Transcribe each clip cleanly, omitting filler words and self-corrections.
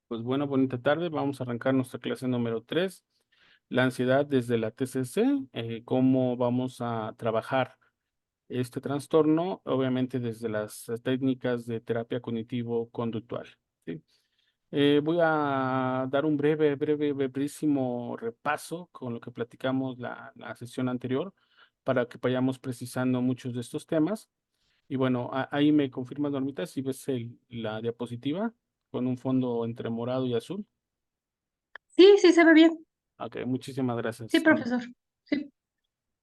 Pues bueno, bonita tarde. Vamos a arrancar nuestra clase número 3, la ansiedad desde la TCC, cómo vamos a trabajar este trastorno, obviamente desde las técnicas de terapia cognitivo-conductual, ¿sí? Voy a dar un brevísimo repaso con lo que platicamos la sesión anterior para que vayamos precisando muchos de estos temas. Y bueno, ahí me confirmas, Normita, si ves la diapositiva con un fondo entre morado y azul. Sí, sí se ve bien. Ok, muchísimas Sí, gracias, Norma. profesor. Sí.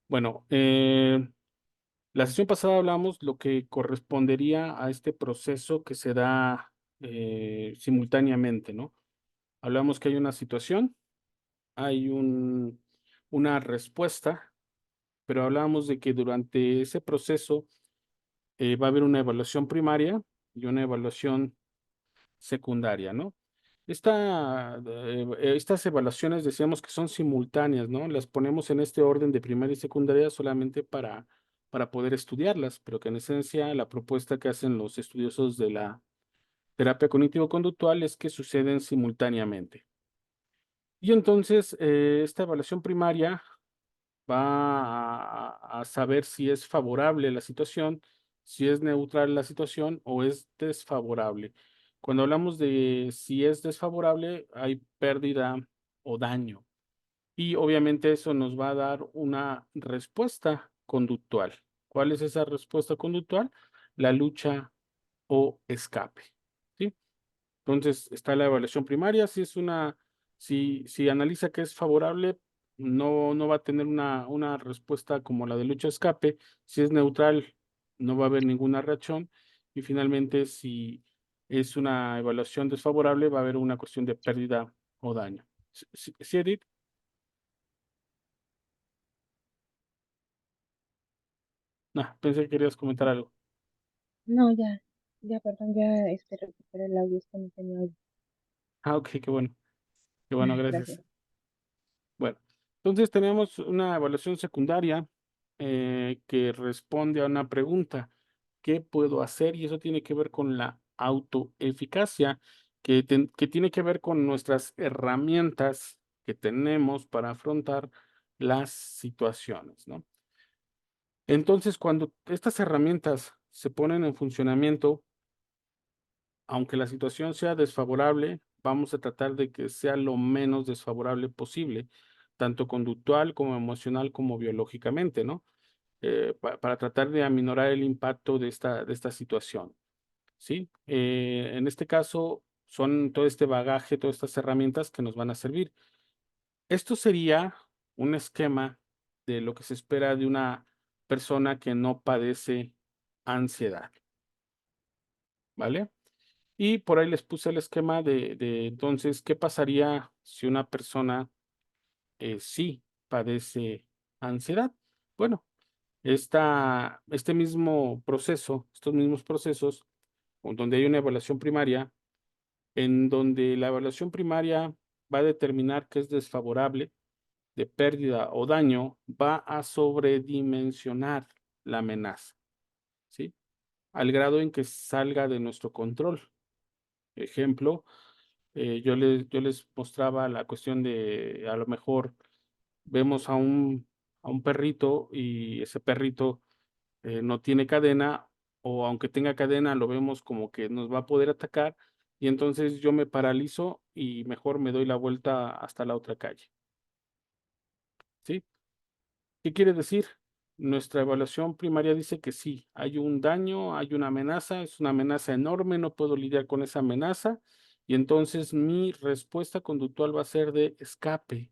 Bueno, la sesión pasada hablamos lo que correspondería a este proceso que se da simultáneamente, ¿no? Hablamos que hay una situación, hay una respuesta, pero hablábamos de que durante ese proceso va a haber una evaluación primaria y una evaluación secundaria, ¿no? Estas evaluaciones decíamos que son simultáneas, ¿no? Las ponemos en este orden de primaria y secundaria solamente para poder estudiarlas, pero que en esencia la propuesta que hacen los estudiosos de la terapia cognitivo-conductual es que suceden simultáneamente. Y entonces, esta evaluación primaria va a saber si es favorable la situación, si es neutral la situación o es desfavorable. Cuando hablamos de si es desfavorable, hay pérdida o daño. Y obviamente eso nos va a dar una respuesta conductual. ¿Cuál es esa respuesta conductual? La lucha o escape. ¿Sí? Entonces, está la evaluación primaria, si analiza que es favorable, no va a tener una respuesta como la de lucha escape. Si es neutral, no va a haber ninguna reacción. Y finalmente, si es una evaluación desfavorable, va a haber una cuestión de pérdida o daño. ¿Sí, Edith? Pensé que querías comentar algo. No, ya, perdón, ya recuperé el audio, es que no tenía audio. Ok, qué bueno, gracias. Gracias. Bueno, entonces tenemos una evaluación secundaria que responde a una pregunta: ¿qué puedo hacer? Y eso tiene que ver con la autoeficacia, que tiene que ver con nuestras herramientas que tenemos para afrontar las situaciones, ¿no? Entonces, cuando estas herramientas se ponen en funcionamiento, aunque la situación sea desfavorable, vamos a tratar de que sea lo menos desfavorable posible, tanto conductual como emocional como biológicamente, ¿no? Para tratar de aminorar el impacto de esta situación, ¿sí? En este caso, son todo este bagaje, todas estas herramientas que nos van a servir. Esto sería un esquema de lo que se espera de una persona que no padece ansiedad, ¿vale? Y por ahí les puse el esquema de entonces, ¿qué pasaría si una persona sí padece ansiedad? Bueno, este mismo proceso, estos mismos procesos, donde hay una evaluación primaria, en donde la evaluación primaria va a determinar que es desfavorable, de pérdida o daño, va a sobredimensionar la amenaza, ¿sí? Al grado en que salga de nuestro control. Ejemplo, yo les mostraba la cuestión de, a lo mejor, vemos a un perrito y ese perrito, no tiene cadena, o aunque tenga cadena, lo vemos como que nos va a poder atacar, y entonces yo me paralizo y mejor me doy la vuelta hasta la otra calle, ¿sí? ¿Qué quiere decir? Nuestra evaluación primaria dice que sí, hay un daño, hay una amenaza, es una amenaza enorme, no puedo lidiar con esa amenaza, y entonces mi respuesta conductual va a ser de escape.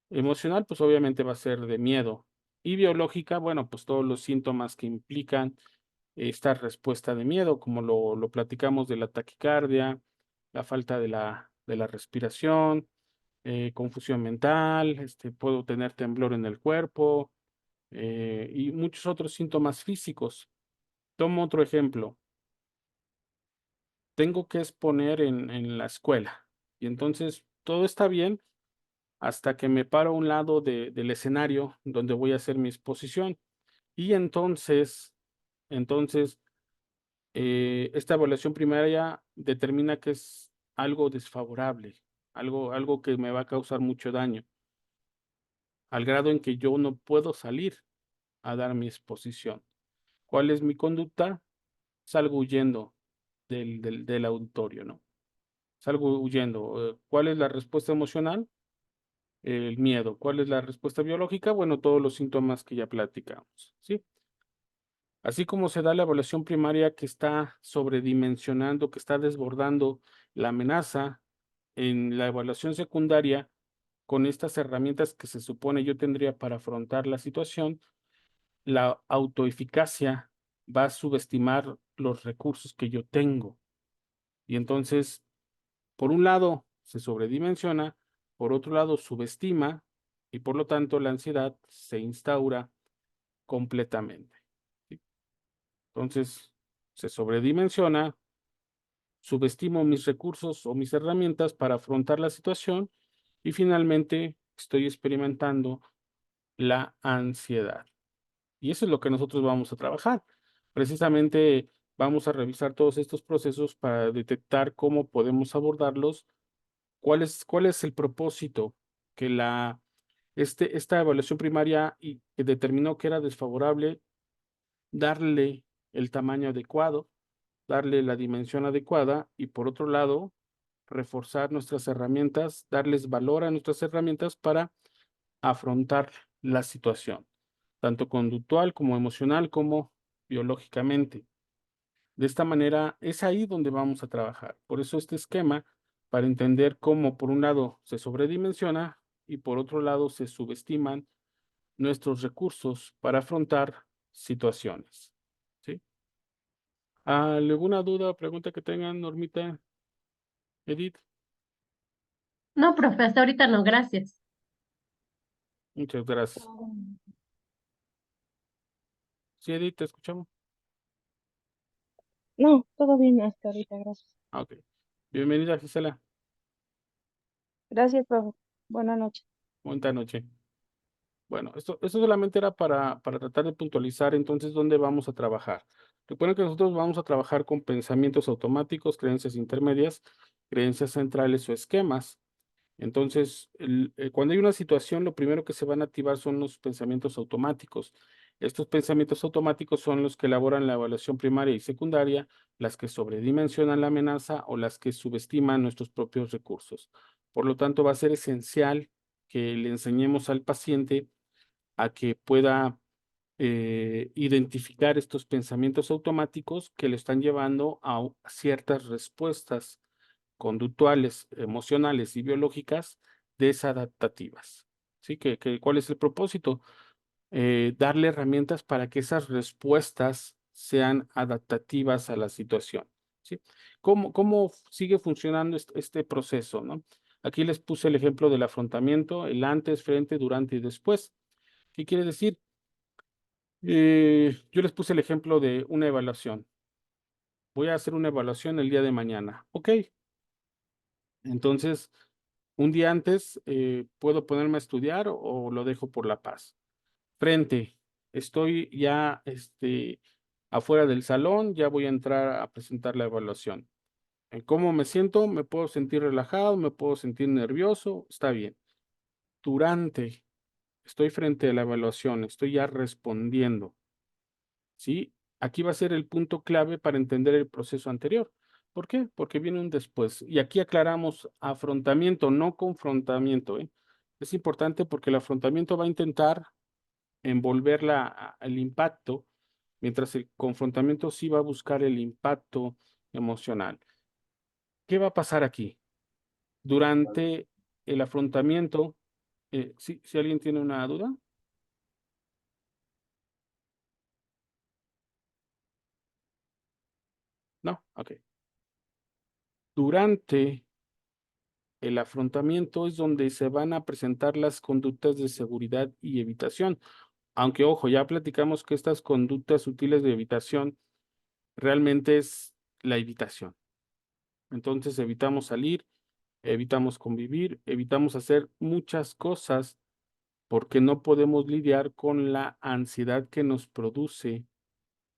Emocional, pues obviamente va a ser de miedo. Y biológica, bueno, pues todos los síntomas que implican esta respuesta de miedo, como lo platicamos de la taquicardia, la falta de la respiración, confusión mental, puedo tener temblor en el cuerpo, y muchos otros síntomas físicos. Tomo otro ejemplo. Tengo que exponer en la escuela y entonces todo está bien hasta que me paro a un lado del escenario donde voy a hacer mi exposición. Y entonces, esta evaluación primaria determina que es algo desfavorable, algo que me va a causar mucho daño, al grado en que yo no puedo salir a dar mi exposición. ¿Cuál es mi conducta? Salgo huyendo del auditorio, ¿no? Salgo huyendo. ¿Cuál es la respuesta emocional? El miedo. ¿Cuál es la respuesta biológica? Bueno, todos los síntomas que ya platicamos, ¿sí? Así como se da la evaluación primaria que está sobredimensionando, que está desbordando la amenaza, en la evaluación secundaria, con estas herramientas que se supone yo tendría para afrontar la situación, la autoeficacia va a subestimar los recursos que yo tengo. Y entonces, por un lado, se sobredimensiona, por otro lado, subestima, y por lo tanto, la ansiedad se instaura completamente. ¿Sí? Entonces, se sobredimensiona, subestimo mis recursos o mis herramientas para afrontar la situación y finalmente estoy experimentando la ansiedad. Y eso es lo que nosotros vamos a trabajar. Precisamente vamos a revisar todos estos procesos para detectar cómo podemos abordarlos, cuál es el propósito que esta evaluación primaria y que determinó que era desfavorable, darle el tamaño adecuado, darle la dimensión adecuada y por otro lado, reforzar nuestras herramientas, darles valor a nuestras herramientas para afrontar la situación, tanto conductual como emocional como biológicamente. De esta manera, es ahí donde vamos a trabajar. Por eso este esquema, para entender cómo, por un lado, se sobredimensiona y por otro lado, se subestiman nuestros recursos para afrontar situaciones. ¿Sí? ¿Alguna duda o pregunta que tengan, Normita, Edith? No, profe, hasta ahorita no, gracias. Muchas gracias. Sí, Edith, te escuchamos. No, todo bien hasta ahorita, gracias. Ok. Bienvenida, Gisela. Gracias, profe. Buenas noches. Buena noche. Bueno, esto solamente era para tratar de puntualizar entonces dónde vamos a trabajar. Recuerden que nosotros vamos a trabajar con pensamientos automáticos, creencias intermedias, creencias centrales o esquemas. Entonces, cuando hay una situación, lo primero que se van a activar son los pensamientos automáticos. Estos pensamientos automáticos son los que elaboran la evaluación primaria y secundaria, las que sobredimensionan la amenaza o las que subestiman nuestros propios recursos. Por lo tanto, va a ser esencial que le enseñemos al paciente a que pueda identificar estos pensamientos automáticos que le están llevando a ciertas respuestas conductuales, emocionales y biológicas desadaptativas. ¿Sí? ¿Cuál es el propósito? Darle herramientas para que esas respuestas sean adaptativas a la situación. ¿Sí? ¿Cómo sigue funcionando este proceso, ¿no? Aquí les puse el ejemplo del afrontamiento, el antes, frente, durante y después. ¿Qué quiere decir? Yo les puse el ejemplo de una evaluación. Voy a hacer una evaluación el día de mañana. Ok, entonces, un día antes, ¿puedo ponerme a estudiar o lo dejo por la paz? Frente, estoy ya afuera del salón, ya voy a entrar a presentar la evaluación. ¿Cómo me siento? ¿Me puedo sentir relajado? ¿Me puedo sentir nervioso? Está bien. Durante, estoy frente a la evaluación, estoy ya respondiendo. ¿Sí? Aquí va a ser el punto clave para entender el proceso anterior. ¿Por qué? Porque viene un después. Y aquí aclaramos afrontamiento, no confrontamiento, ¿eh? Es importante porque el afrontamiento va a intentar envolver el impacto, mientras el confrontamiento sí va a buscar el impacto emocional. ¿Qué va a pasar aquí? Durante el afrontamiento, si alguien tiene una duda, no, ok. Durante el afrontamiento es donde se van a presentar las conductas de seguridad y evitación. Aunque, ojo, ya platicamos que estas conductas sutiles de evitación realmente es la evitación. Entonces evitamos salir, evitamos convivir, evitamos hacer muchas cosas porque no podemos lidiar con la ansiedad que nos produce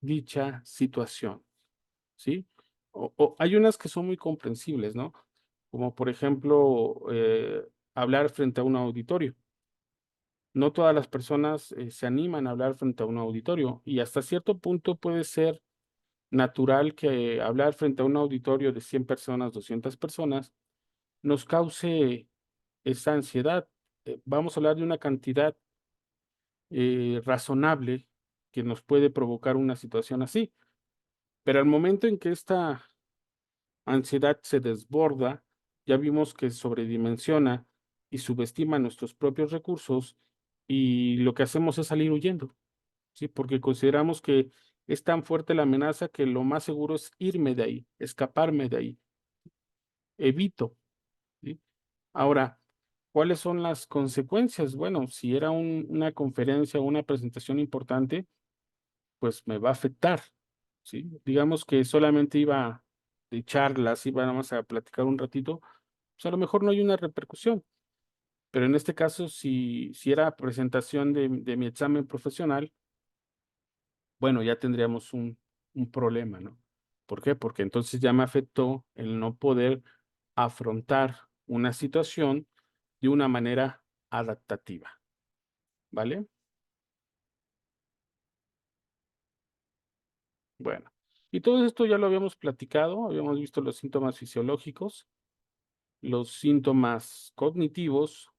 dicha situación, ¿sí? Hay unas que son muy comprensibles, ¿no? como por ejemplo hablar frente a un auditorio. No todas las personas se animan a hablar frente a un auditorio y hasta cierto punto puede ser natural que hablar frente a un auditorio de 100 personas, 200 personas, nos cause esa ansiedad. Vamos a hablar de una cantidad razonable que nos puede provocar una situación así, pero al momento en que esta ansiedad se desborda, ya vimos que sobredimensiona y subestima nuestros propios recursos y lo que hacemos es salir huyendo, ¿sí? Porque consideramos que es tan fuerte la amenaza que lo más seguro es irme de ahí, escaparme de ahí, evito, ¿sí? Ahora, ¿cuáles son las consecuencias? Bueno, si era una conferencia o una presentación importante, pues me va a afectar, ¿sí? Digamos que solamente iba de charlas, iba nada más a platicar un ratito, pues a lo mejor no hay una repercusión, pero en este caso, si era presentación de mi examen profesional, bueno, ya tendríamos un problema, ¿no? ¿Por qué? Porque entonces ya me afectó el no poder afrontar una situación de una manera adaptativa, ¿vale? Bueno, y todo esto ya lo habíamos platicado, habíamos visto los síntomas fisiológicos, los síntomas cognitivos,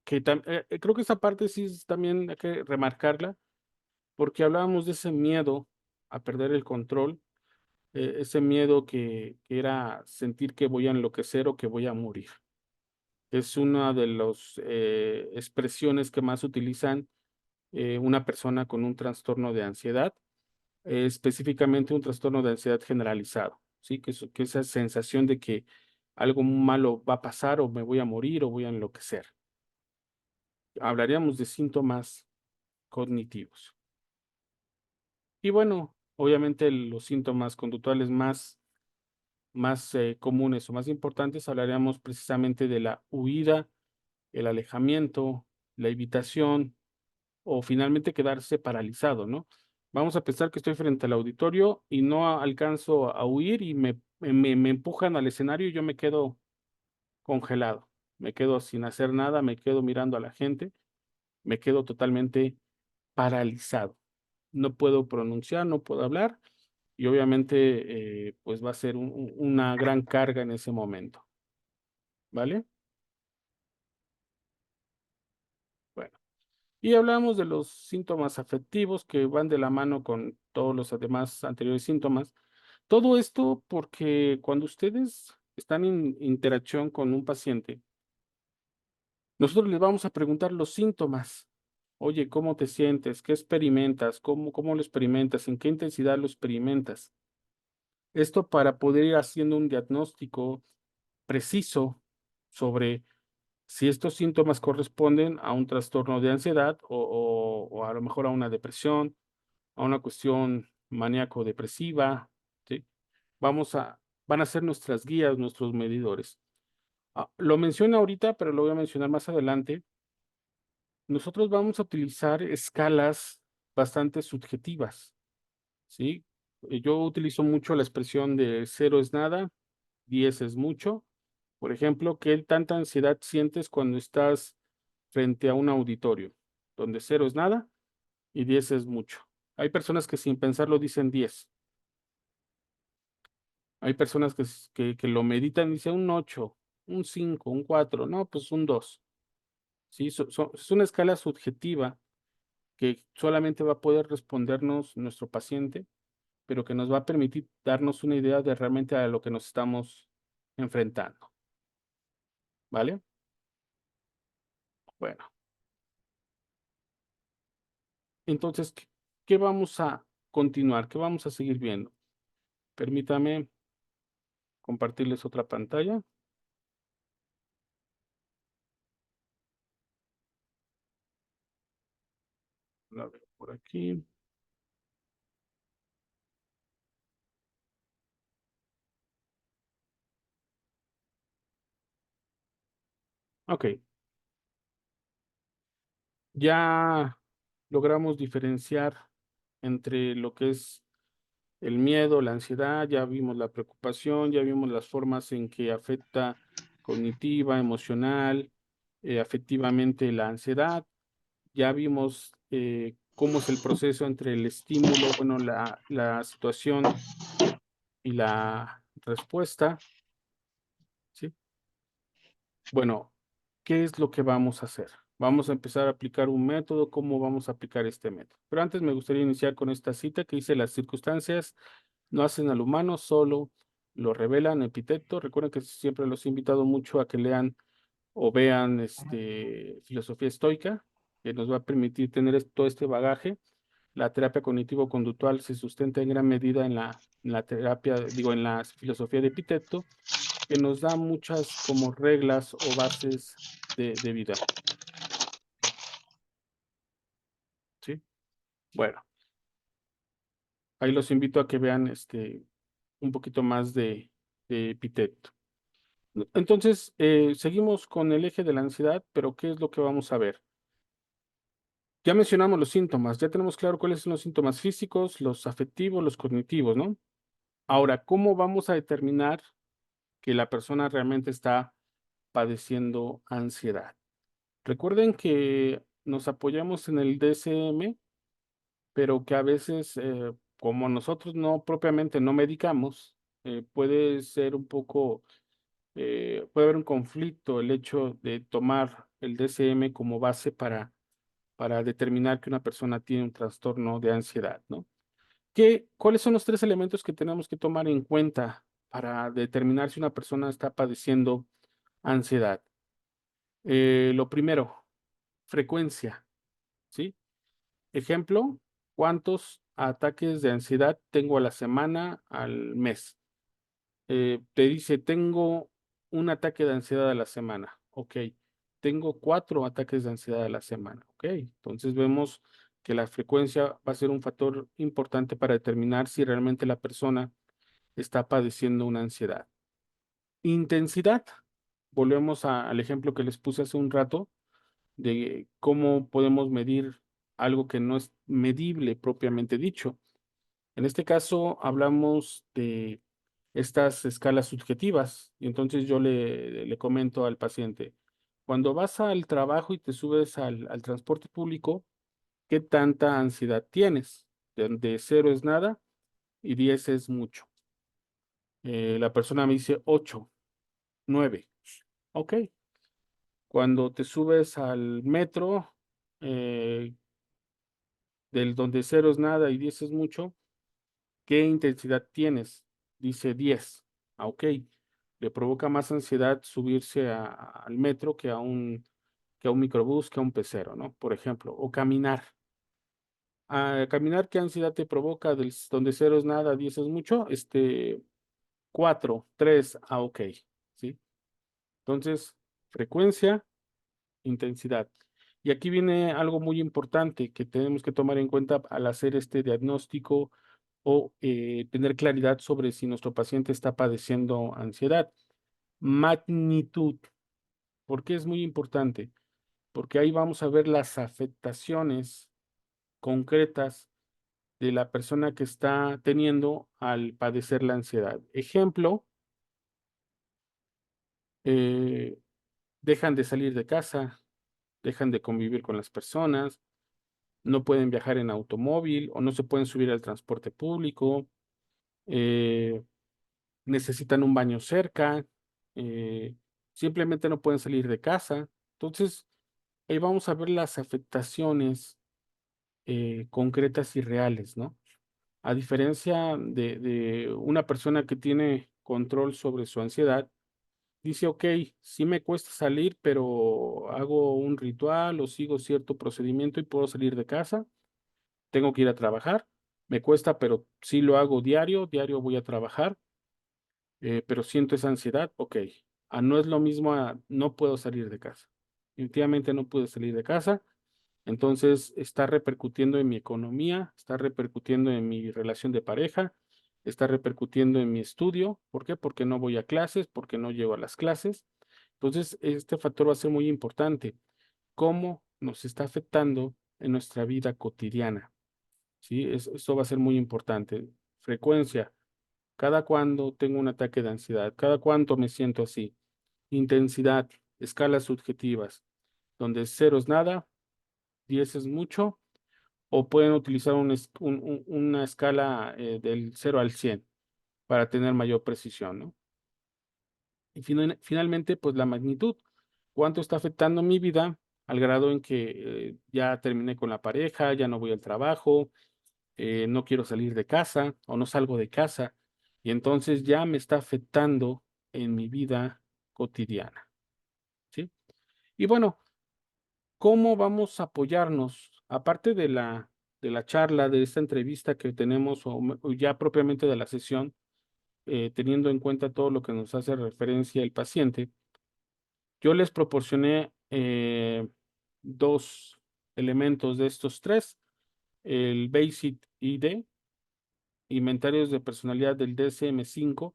que creo que esa parte sí también hay que remarcarla, porque hablábamos de ese miedo a perder el control, ese miedo que era sentir que voy a enloquecer o que voy a morir. Es una de las expresiones que más utilizan una persona con un trastorno de ansiedad, específicamente un trastorno de ansiedad generalizado, ¿sí? Que esa sensación de que algo malo va a pasar o me voy a morir o voy a enloquecer. Hablaríamos de síntomas cognitivos. Y bueno, obviamente los síntomas conductuales más comunes o más importantes, hablaríamos precisamente de la huida, el alejamiento, la evitación o finalmente quedarse paralizado, ¿no? Vamos a pensar que estoy frente al auditorio y no alcanzo a huir y me empujan al escenario y yo me quedo congelado, me quedo sin hacer nada, me quedo mirando a la gente, me quedo totalmente paralizado. No puedo pronunciar, no puedo hablar y obviamente pues va a ser una gran carga en ese momento, ¿vale? Bueno, y hablamos de los síntomas afectivos que van de la mano con todos los demás anteriores síntomas. Todo esto porque cuando ustedes están en interacción con un paciente, nosotros les vamos a preguntar los síntomas. Oye, ¿cómo te sientes? ¿Qué experimentas? ¿Cómo lo experimentas? ¿En qué intensidad lo experimentas? Esto para poder ir haciendo un diagnóstico preciso sobre si estos síntomas corresponden a un trastorno de ansiedad o a lo mejor a una depresión, a una cuestión maníaco-depresiva, ¿sí? Vamos a, van a ser nuestras guías, nuestros medidores. Lo menciono ahorita, pero lo voy a mencionar más adelante. Nosotros vamos a utilizar escalas bastante subjetivas, ¿sí? Yo utilizo mucho la expresión de 0 es nada, 10 es mucho. Por ejemplo, ¿qué tanta ansiedad sientes cuando estás frente a un auditorio? Donde 0 es nada y 10 es mucho. Hay personas que sin pensarlo dicen 10. Hay personas que lo meditan y dicen un 8, un 5, un 4, no, pues un 2. ¿Sí? Es una escala subjetiva que solamente va a poder respondernos nuestro paciente, pero que nos va a permitir darnos una idea de realmente a lo que nos estamos enfrentando. ¿Vale? Bueno, entonces, ¿qué vamos a continuar? ¿Qué vamos a seguir viendo? Permítame compartirles otra pantalla. A ver, por aquí. Ok, ya logramos diferenciar entre lo que es el miedo, la ansiedad, ya vimos la preocupación, ya vimos las formas en que afecta cognitiva, emocional, afectivamente la ansiedad, ya vimos cómo es el proceso entre el estímulo, bueno, la situación y la respuesta, ¿sí? Bueno, ¿qué es lo que vamos a hacer? Vamos a empezar a aplicar un método, ¿cómo vamos a aplicar este método? Pero antes me gustaría iniciar con esta cita que dice: las circunstancias no hacen al humano, solo lo revelan. Epicteto. Recuerden que siempre los he invitado mucho a que lean o vean filosofía estoica, que nos va a permitir tener todo este bagaje. La terapia cognitivo-conductual se sustenta en gran medida en la terapia, digo, en la filosofía de Epicteto, que nos da muchas como reglas o bases de vida, ¿sí? Bueno, ahí los invito a que vean un poquito más de Epicteto. Entonces, seguimos con el eje de la ansiedad, pero ¿qué es lo que vamos a ver? Ya mencionamos los síntomas, ya tenemos claro cuáles son los síntomas físicos, los afectivos, los cognitivos, ¿no? Ahora, ¿cómo vamos a determinar que la persona realmente está padeciendo ansiedad? Recuerden que nos apoyamos en el DSM, pero que a veces, como nosotros no propiamente no medicamos, puede ser un poco, puede haber un conflicto el hecho de tomar el DSM como base para determinar que una persona tiene un trastorno de ansiedad, ¿no? ¿Cuáles son los tres elementos que tenemos que tomar en cuenta para determinar si una persona está padeciendo ansiedad? Lo primero, frecuencia, ¿sí? Ejemplo, ¿cuántos ataques de ansiedad tengo a la semana, al mes? Te dice, tengo un ataque de ansiedad a la semana. Ok. Tengo 4 ataques de ansiedad a la semana. Ok. Entonces vemos que la frecuencia va a ser un factor importante para determinar si realmente la persona está padeciendo una ansiedad. Intensidad. Volvemos al ejemplo que les puse hace un rato de cómo podemos medir algo que no es medible propiamente dicho. En este caso hablamos de estas escalas subjetivas y entonces yo le comento al paciente: cuando vas al trabajo y te subes al transporte público, ¿qué tanta ansiedad tienes? De 0 es nada y 10 es mucho. La persona me dice 8, 9. Ok. Cuando te subes al metro, eh, del donde 0 es nada y 10 es mucho, ¿qué intensidad tienes? Dice 10. Ah, ok. Le provoca más ansiedad subirse al metro que a un microbús, que a un pecero, ¿no? Por ejemplo, o caminar. Caminar, ¿qué ansiedad te provoca? Donde 0 es nada, 10 es mucho. 4, 3, ok. ¿Sí? Entonces, frecuencia, intensidad. Y aquí viene algo muy importante que tenemos que tomar en cuenta al hacer este diagnóstico o tener claridad sobre si nuestro paciente está padeciendo ansiedad. Magnitud. ¿Por qué es muy importante? Porque ahí vamos a ver las afectaciones concretas de la persona que está teniendo al padecer la ansiedad. Ejemplo, eh, dejan de salir de casa, dejan de convivir con las personas, no pueden viajar en automóvil o no se pueden subir al transporte público, eh, necesitan un baño cerca, eh, simplemente no pueden salir de casa. Entonces, ahí vamos a ver las afectaciones concretas y reales, ¿no? A diferencia de una persona que tiene control sobre su ansiedad, dice: ok, sí me cuesta salir, pero hago un ritual o sigo cierto procedimiento y puedo salir de casa. Tengo que ir a trabajar, me cuesta, pero sí lo hago diario, diario voy a trabajar, pero siento esa ansiedad, ok. No es lo mismo a no puedo salir de casa. Definitivamente no puedo salir de casa, entonces está repercutiendo en mi economía, está repercutiendo en mi relación de pareja, está repercutiendo en mi estudio. ¿Por qué? Porque no voy a clases, porque no llego a las clases. Entonces, este factor va a ser muy importante. ¿Cómo nos está afectando en nuestra vida cotidiana? ¿Sí? Esto va a ser muy importante. frecuencia, cada cuándo tengo un ataque de ansiedad, cada cuánto me siento así, intensidad, escalas subjetivas, donde 0 es nada, 10 es mucho, o pueden utilizar una escala del 0 al 100 para tener mayor precisión, ¿no? Y finalmente, pues la magnitud, cuánto está afectando mi vida al grado en que ya terminé con la pareja, ya no voy al trabajo, no quiero salir de casa o no salgo de casa, y entonces ya me está afectando en mi vida cotidiana, ¿sí? Y bueno, ¿cómo vamos a apoyarnos? Aparte de la charla, de esta entrevista que tenemos, o ya propiamente de la sesión, teniendo en cuenta todo lo que nos hace referencia el paciente, yo les proporcioné 2 elementos de estos 3, el Basic ID, inventarios de personalidad del DSM-5,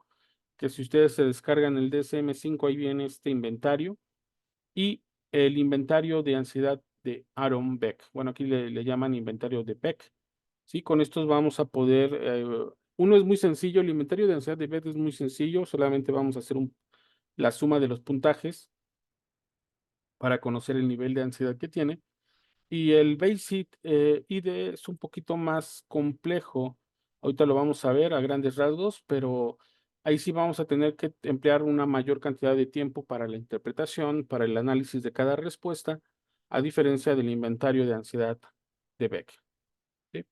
que si ustedes se descargan el DSM-5, ahí viene este inventario, y el inventario de ansiedad de Aaron Beck. Bueno, aquí le llaman inventario de Beck. Sí, con estos vamos a poder, uno es muy sencillo, el inventario de ansiedad de Beck es muy sencillo, solamente vamos a hacer la suma de los puntajes para conocer el nivel de ansiedad que tiene. Y el Basic ID es un poquito más complejo. Ahorita lo vamos a ver a grandes rasgos, pero ahí sí vamos a tener que emplear una mayor cantidad de tiempo para la interpretación, para el análisis de cada respuesta, a diferencia del inventario de ansiedad de Beck. ¿Sí?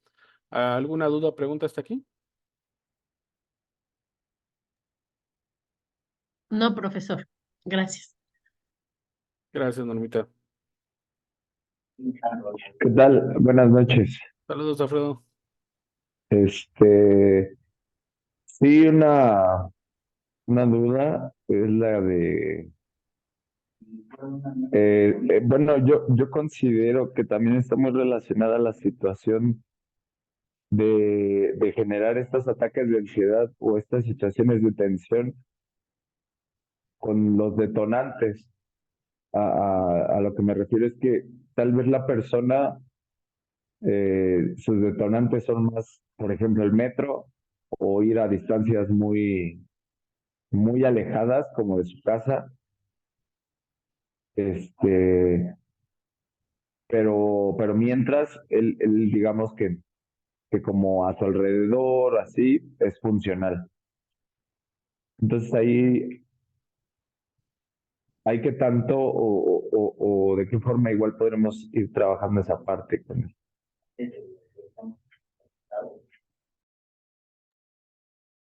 ¿Alguna duda o pregunta hasta aquí? No, profesor. Gracias. Gracias, Normita. ¿Qué tal? Buenas noches. Saludos, Alfredo. Este, sí, una duda es la de, bueno, yo considero que también está muy relacionada la situación de generar estos ataques de ansiedad o estas situaciones de tensión con los detonantes. A lo que me refiero es que tal vez la persona, sus detonantes son más, por ejemplo, el metro o ir a distancias muy alejadas como de su casa, este, pero mientras él digamos que como a su alrededor, así, es funcional. Entonces ahí hay que tanto o de qué forma igual podremos ir trabajando esa parte con él.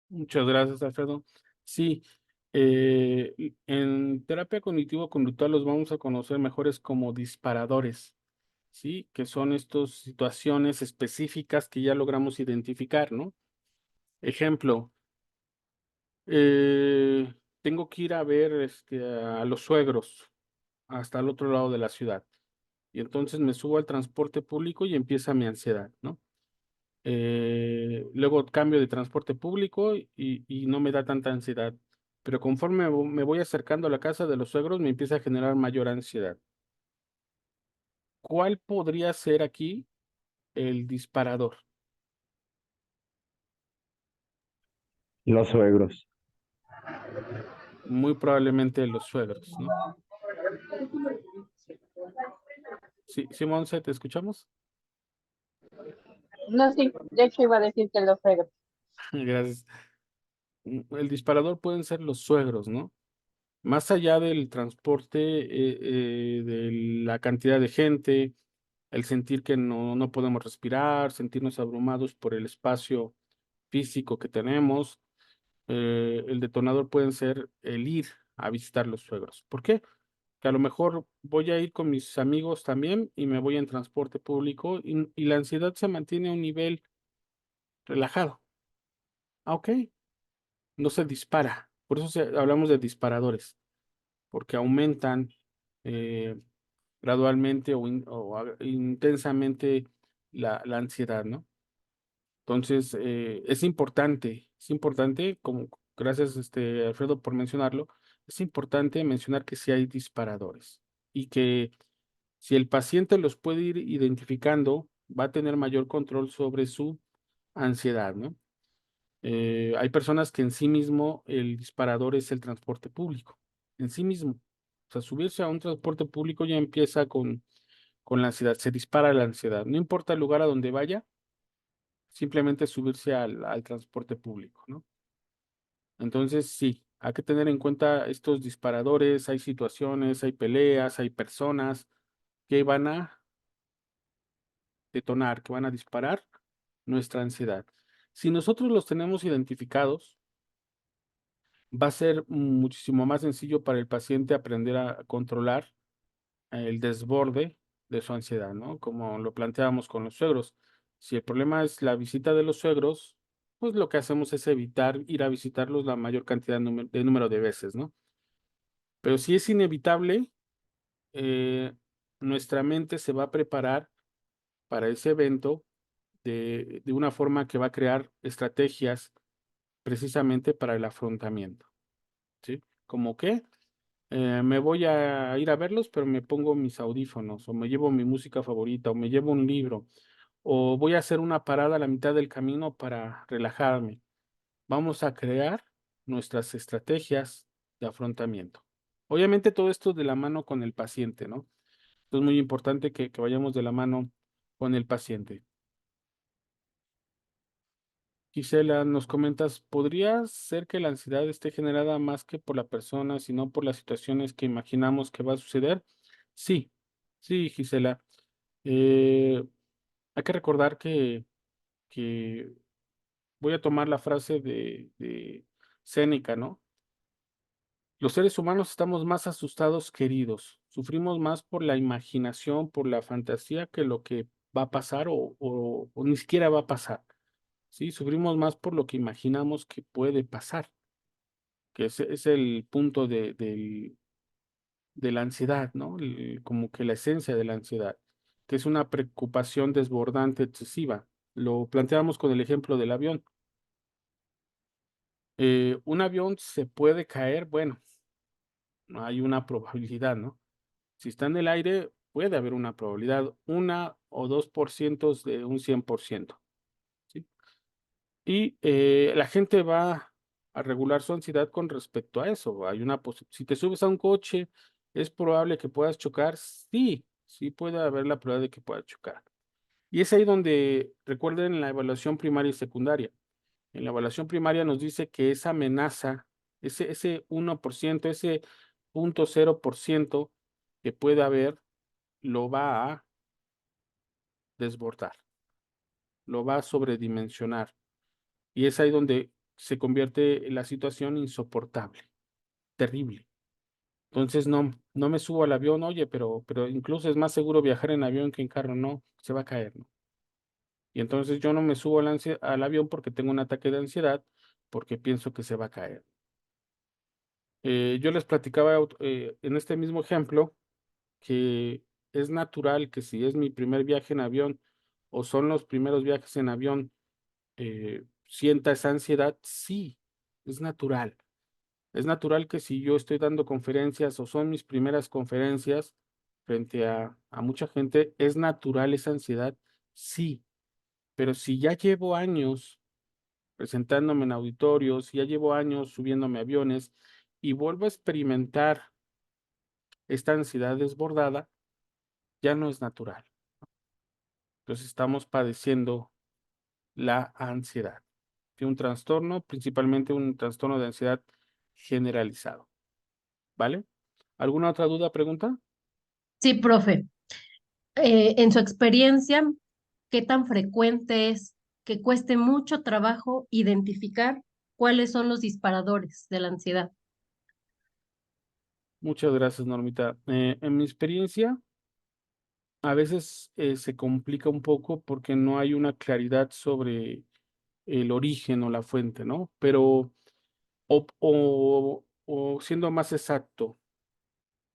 Muchas gracias, Alfredo. Sí, en terapia cognitivo-conductual los vamos a conocer mejores como disparadores, ¿sí? Que son estas situaciones específicas que ya logramos identificar, ¿no? Ejemplo, eh, tengo que ir a ver a los suegros hasta el otro lado de la ciudad. Y entonces me subo al transporte público y empieza mi ansiedad, ¿no? Luego cambio de transporte público y no me da tanta ansiedad. Pero conforme me voy acercando a la casa de los suegros, me empieza a generar mayor ansiedad. ¿Cuál podría ser aquí el disparador? Los suegros. Muy probablemente los suegros, ¿no? Sí, Monse, ¿te escuchamos? No, sí, de hecho iba a decir que los fregos. Gracias. El disparador pueden ser los suegros, ¿no? Más allá del transporte, de la cantidad de gente, el sentir que no podemos respirar, sentirnos abrumados por el espacio físico que tenemos, el detonador pueden ser el ir a visitar los suegros. ¿Por qué? Que a lo mejor voy a ir con mis amigos también y me voy en transporte público y la ansiedad se mantiene a un nivel relajado. Ah, ok, no se dispara. Por eso hablamos de disparadores, porque aumentan eh, gradualmente intensamente la ansiedad, ¿no? Entonces, es importante, como gracias, Alfredo, por mencionarlo, es importante mencionar que sí hay disparadores y que si el paciente los puede ir identificando, va a tener mayor control sobre su ansiedad, ¿no? Hay personas que en sí mismo el disparador es el transporte público, en sí mismo. O sea, subirse a un transporte público ya empieza con la ansiedad, se dispara la ansiedad. No importa el lugar a donde vaya, simplemente subirse al transporte público, ¿no? Entonces, sí, hay que tener en cuenta estos disparadores, hay situaciones, hay peleas, hay personas que van a detonar, que van a disparar nuestra ansiedad. Si nosotros los tenemos identificados, va a ser muchísimo más sencillo para el paciente aprender a controlar el desborde de su ansiedad, ¿no? Como lo planteábamos con los suegros. Si el problema es la visita de los suegros, pues lo que hacemos es evitar ir a visitarlos la mayor cantidad de número de veces, ¿no? Pero si es inevitable, eh, nuestra mente se va a preparar para ese evento de una forma que va a crear estrategias precisamente para el afrontamiento, ¿sí? Como que me voy a ir a verlos, pero me pongo mis audífonos, o me llevo mi música favorita, o me llevo un libro, o voy a hacer una parada a la mitad del camino para relajarme. Vamos a crear nuestras estrategias de afrontamiento. Obviamente todo esto de la mano con el paciente, ¿no? Es muy importante que vayamos de la mano con el paciente. Gisela, nos comentas, ¿podría ser que la ansiedad esté generada más que por la persona, sino por las situaciones que imaginamos que va a suceder? Sí, sí, Gisela. Eh, Hay que recordar que voy a tomar la frase de Séneca, ¿no? Los seres humanos estamos más asustados que heridos. Sufrimos más por la imaginación, por la fantasía, que lo que va a pasar o ni siquiera va a pasar. Sí, sufrimos más por lo que imaginamos que puede pasar, que es el punto de la ansiedad, ¿no? Como que la esencia de la ansiedad, que es una preocupación desbordante, excesiva. Lo planteamos con el ejemplo del avión. Un avión se puede caer, bueno, hay una probabilidad, ¿no? Si está en el aire, puede haber una probabilidad, 1 o 2% de un 100%, ¿sí? Y la gente va a regular su ansiedad con respecto a eso. Si te subes a un coche, ¿es probable que puedas chocar? Sí, sí puede haber la probabilidad de que puedas chocar. Y es ahí donde, recuerden la evaluación primaria y secundaria. En la evaluación primaria nos dice que esa amenaza, ese 1%, ese 0.0% que puede haber, lo va a desbordar, lo va a sobredimensionar. Y es ahí donde se convierte la situación insoportable, terrible. Entonces no me subo al avión, oye, pero incluso es más seguro viajar en avión que en carro, no, se va a caer, ¿no? Y entonces yo no me subo al avión porque tengo un ataque de ansiedad, porque pienso que se va a caer. Yo les platicaba en este mismo ejemplo que es natural que si es mi primer viaje en avión o son los primeros viajes en avión, sienta esa ansiedad, sí, es natural. Es natural que si yo estoy dando conferencias o son mis primeras conferencias frente a mucha gente, es natural esa ansiedad, sí. Pero si ya llevo años presentándome en auditorios, si ya llevo años subiéndome a aviones y vuelvo a experimentar esta ansiedad desbordada, ya no es natural. Entonces estamos padeciendo la ansiedad, de un trastorno, principalmente un trastorno de ansiedad generalizado. ¿Vale? ¿Alguna otra duda, pregunta? Sí, profe. En su experiencia, ¿qué tan frecuente es que cueste mucho trabajo identificar cuáles son los disparadores de la ansiedad? Muchas gracias, Normita. En mi experiencia, a veces se complica un poco porque no hay una claridad sobre el origen o la fuente, ¿no? Pero, o siendo más exacto,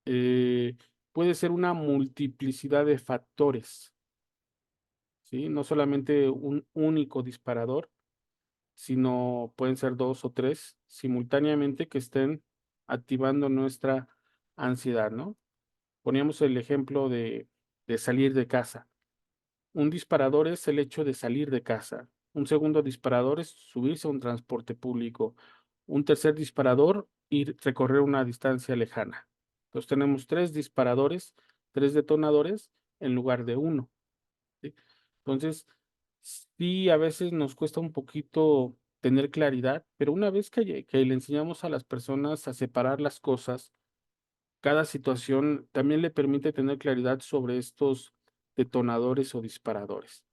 eh, puede ser una multiplicidad de factores, ¿sí? No solamente un único disparador, sino pueden ser 2 o 3 simultáneamente que estén activando nuestra ansiedad, ¿no? Poníamos el ejemplo de salir de casa. Un disparador es el hecho de salir de casa. Un segundo disparador es subirse a un transporte público. Un tercer disparador, ir recorrer una distancia lejana. Entonces tenemos 3 disparadores, 3 detonadores en lugar de uno, ¿sí? Entonces, sí, a veces nos cuesta un poquito tener claridad, pero una vez que le enseñamos a las personas a separar las cosas, cada situación también le permite tener claridad sobre estos detonadores o disparadores,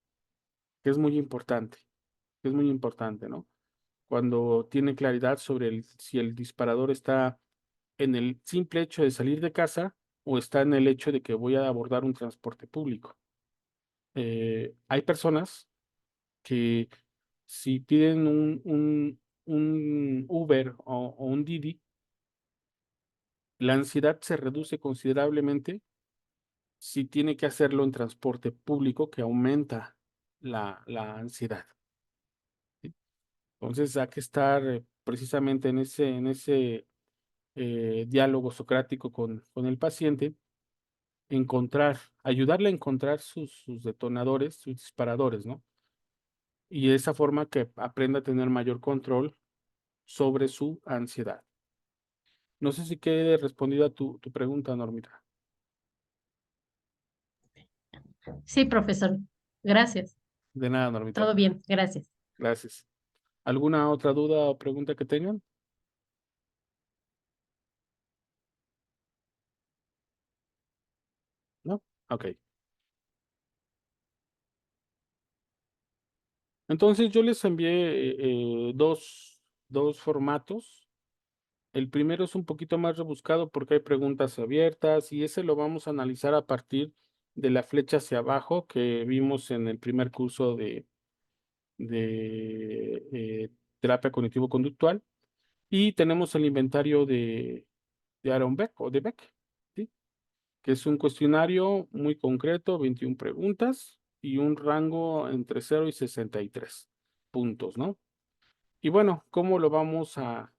que es muy importante, que es muy importante, ¿no? Cuando tiene claridad sobre si el disparador está en el simple hecho de salir de casa o está en el hecho de que voy a abordar un transporte público. Hay personas que si piden un Uber o un Didi, la ansiedad se reduce considerablemente si tiene que hacerlo en transporte público, que aumenta la ansiedad, ¿sí? Entonces hay que estar precisamente en ese diálogo socrático con el paciente, ayudarle a encontrar sus detonadores, sus disparadores, ¿no? Y de esa forma que aprenda a tener mayor control sobre su ansiedad. No sé si quede respondida tu pregunta, Normita. Sí, profesor. Gracias. De nada, Normita. Todo bien, gracias. Gracias. ¿Alguna otra duda o pregunta que tengan? ¿No? Ok. Entonces yo les envié dos formatos. El primero es un poquito más rebuscado porque hay preguntas abiertas y ese lo vamos a analizar a partir de la flecha hacia abajo que vimos en el primer curso de terapia cognitivo-conductual. Y tenemos el inventario de Aaron Beck o de Beck, ¿sí? Que es un cuestionario muy concreto, 21 preguntas y un rango entre 0 y 63 puntos, ¿no? Y bueno, ¿cómo lo vamos a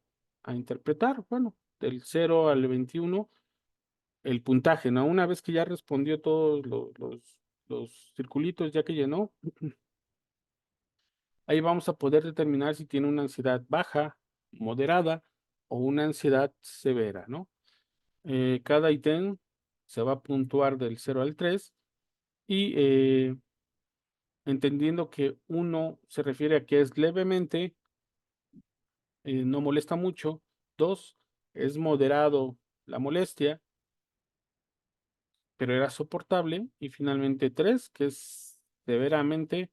interpretar? Bueno, del 0 al 21, el puntaje, ¿no? Una vez que ya respondió todos los circulitos, ya que llenó, ahí vamos a poder determinar si tiene una ansiedad baja, moderada o una ansiedad severa, ¿no? Cada ítem se va a puntuar del 0 al 3 y entendiendo que 1 se refiere a que es levemente, no molesta mucho. 2, es moderado la molestia, pero era soportable. Y finalmente 3, que es severamente,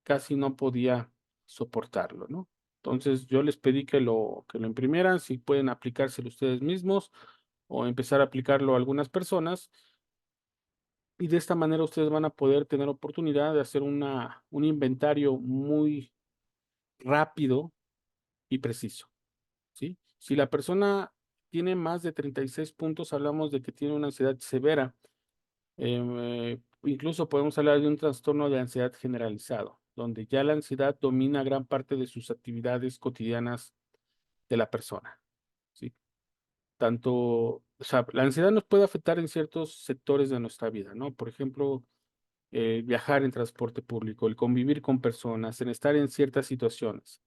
casi no podía soportarlo, ¿no? Entonces yo les pedí que lo imprimieran, si pueden aplicárselo ustedes mismos o empezar a aplicarlo a algunas personas. Y de esta manera ustedes van a poder tener oportunidad de hacer un inventario muy rápido y preciso, ¿sí? Si la persona tiene más de 36 puntos, hablamos de que tiene una ansiedad severa. Incluso podemos hablar de un trastorno de ansiedad generalizado, donde ya la ansiedad domina gran parte de sus actividades cotidianas de la persona, ¿sí? O sea, la ansiedad nos puede afectar en ciertos sectores de nuestra vida, ¿no? Por ejemplo, viajar en transporte público, el convivir con personas, en estar en ciertas situaciones.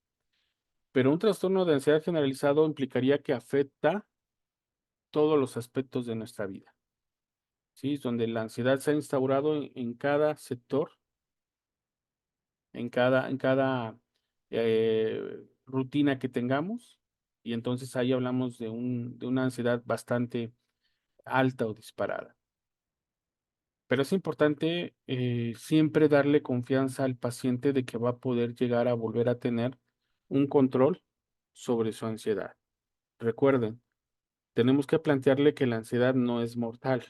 Pero un trastorno de ansiedad generalizado implicaría que afecta todos los aspectos de nuestra vida, ¿sí? Donde la ansiedad se ha instaurado en cada sector, en cada rutina que tengamos, y entonces ahí hablamos de una ansiedad bastante alta o disparada. Pero es importante siempre darle confianza al paciente de que va a poder llegar a volver a tener un control sobre su ansiedad. Recuerden, tenemos que plantearle que la ansiedad no es mortal,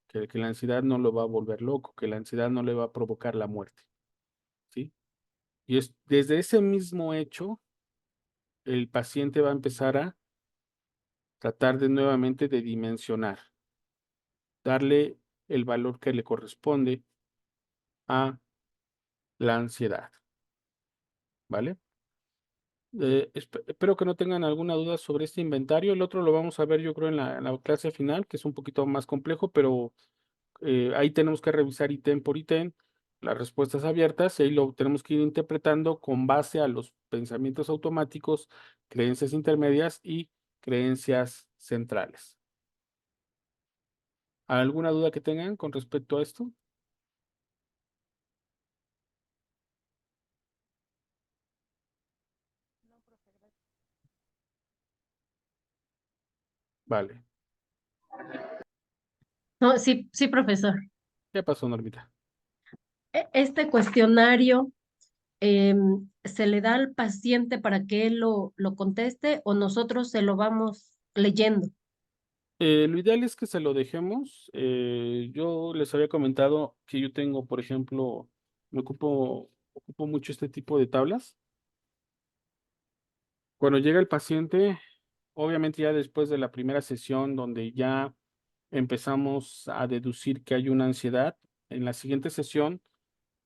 que la ansiedad no lo va a volver loco, que la ansiedad no le va a provocar la muerte, ¿sí? Y es desde ese mismo hecho, el paciente va a empezar a tratar de nuevamente de dimensionar, darle el valor que le corresponde a la ansiedad, ¿vale? Espero que no tengan alguna duda sobre este inventario. El otro lo vamos a ver, yo creo, en la clase final, que es un poquito más complejo, pero ahí tenemos que revisar ítem por ítem las respuestas abiertas y ahí lo tenemos que ir interpretando con base a los pensamientos automáticos, creencias intermedias y creencias centrales. ¿Alguna duda que tengan con respecto a esto? Vale. No, sí, sí, profesor. ¿Qué pasó, Normita? Este cuestionario se le da al paciente para que él lo conteste o nosotros se lo vamos leyendo. Lo ideal es que se lo dejemos. Yo les había comentado que yo tengo, por ejemplo, ocupo mucho este tipo de tablas. Cuando llega el paciente, obviamente ya después de la primera sesión donde ya empezamos a deducir que hay una ansiedad, en la siguiente sesión,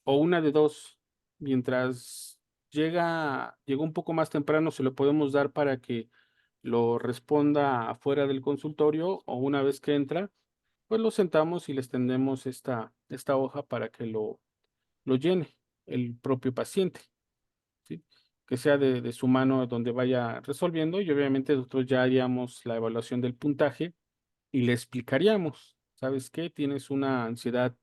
o una de dos, mientras llegó un poco más temprano, se lo podemos dar para que lo responda afuera del consultorio o una vez que entra, pues lo sentamos y les tendemos esta hoja para que lo llene el propio paciente, ¿sí? Que sea de su mano donde vaya resolviendo y obviamente nosotros ya haríamos la evaluación del puntaje y le explicaríamos, ¿sabes qué? Tienes una ansiedad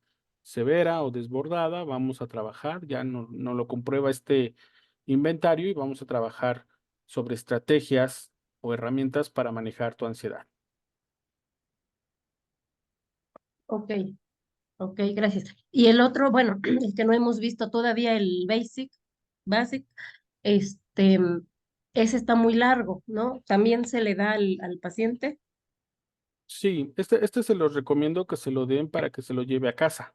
severa o desbordada, vamos a trabajar, ya no lo comprueba este inventario y vamos a trabajar sobre estrategias o herramientas para manejar tu ansiedad. Ok, ok, gracias. Y el otro, bueno, el que no hemos visto todavía, el basic, este, ese está muy largo, ¿no? También se le da al paciente. Sí, este se los recomiendo que se lo den para que se lo lleve a casa,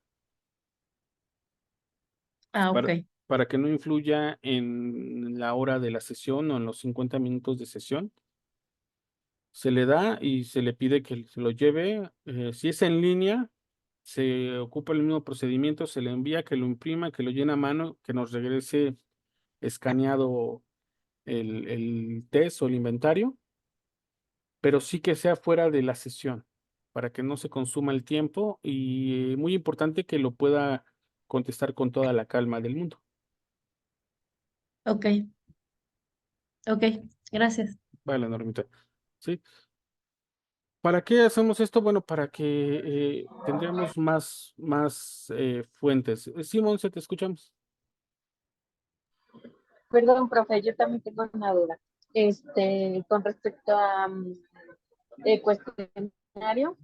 Ah, ok, para, para que no influya en la hora de la sesión o en los 50 minutos de sesión. Se le da y se le pide que se lo lleve. Si es en línea, se ocupa el mismo procedimiento, se le envía que lo imprima, que lo llene a mano, que nos regrese escaneado el test o el inventario, pero sí que sea fuera de la sesión, para que no se consuma el tiempo y muy importante que lo pueda contestar con toda la calma del mundo. ok, ok, gracias. Vale, Normita. ¿Sí? ¿Para qué hacemos esto? Bueno, para que tendríamos más fuentes. Simón, se te escuchamos. Perdón, profe, yo también tengo una duda. Con respecto a el cuestionario,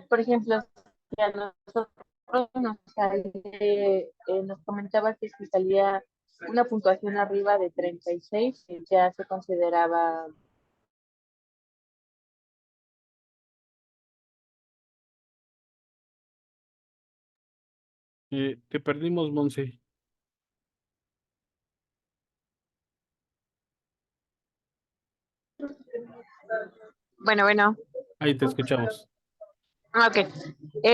por ejemplo, si a nosotros nos comentaba que si salía una puntuación arriba de 36, ya se consideraba. Te perdimos, Monse. Bueno. Ahí te escuchamos. Ok.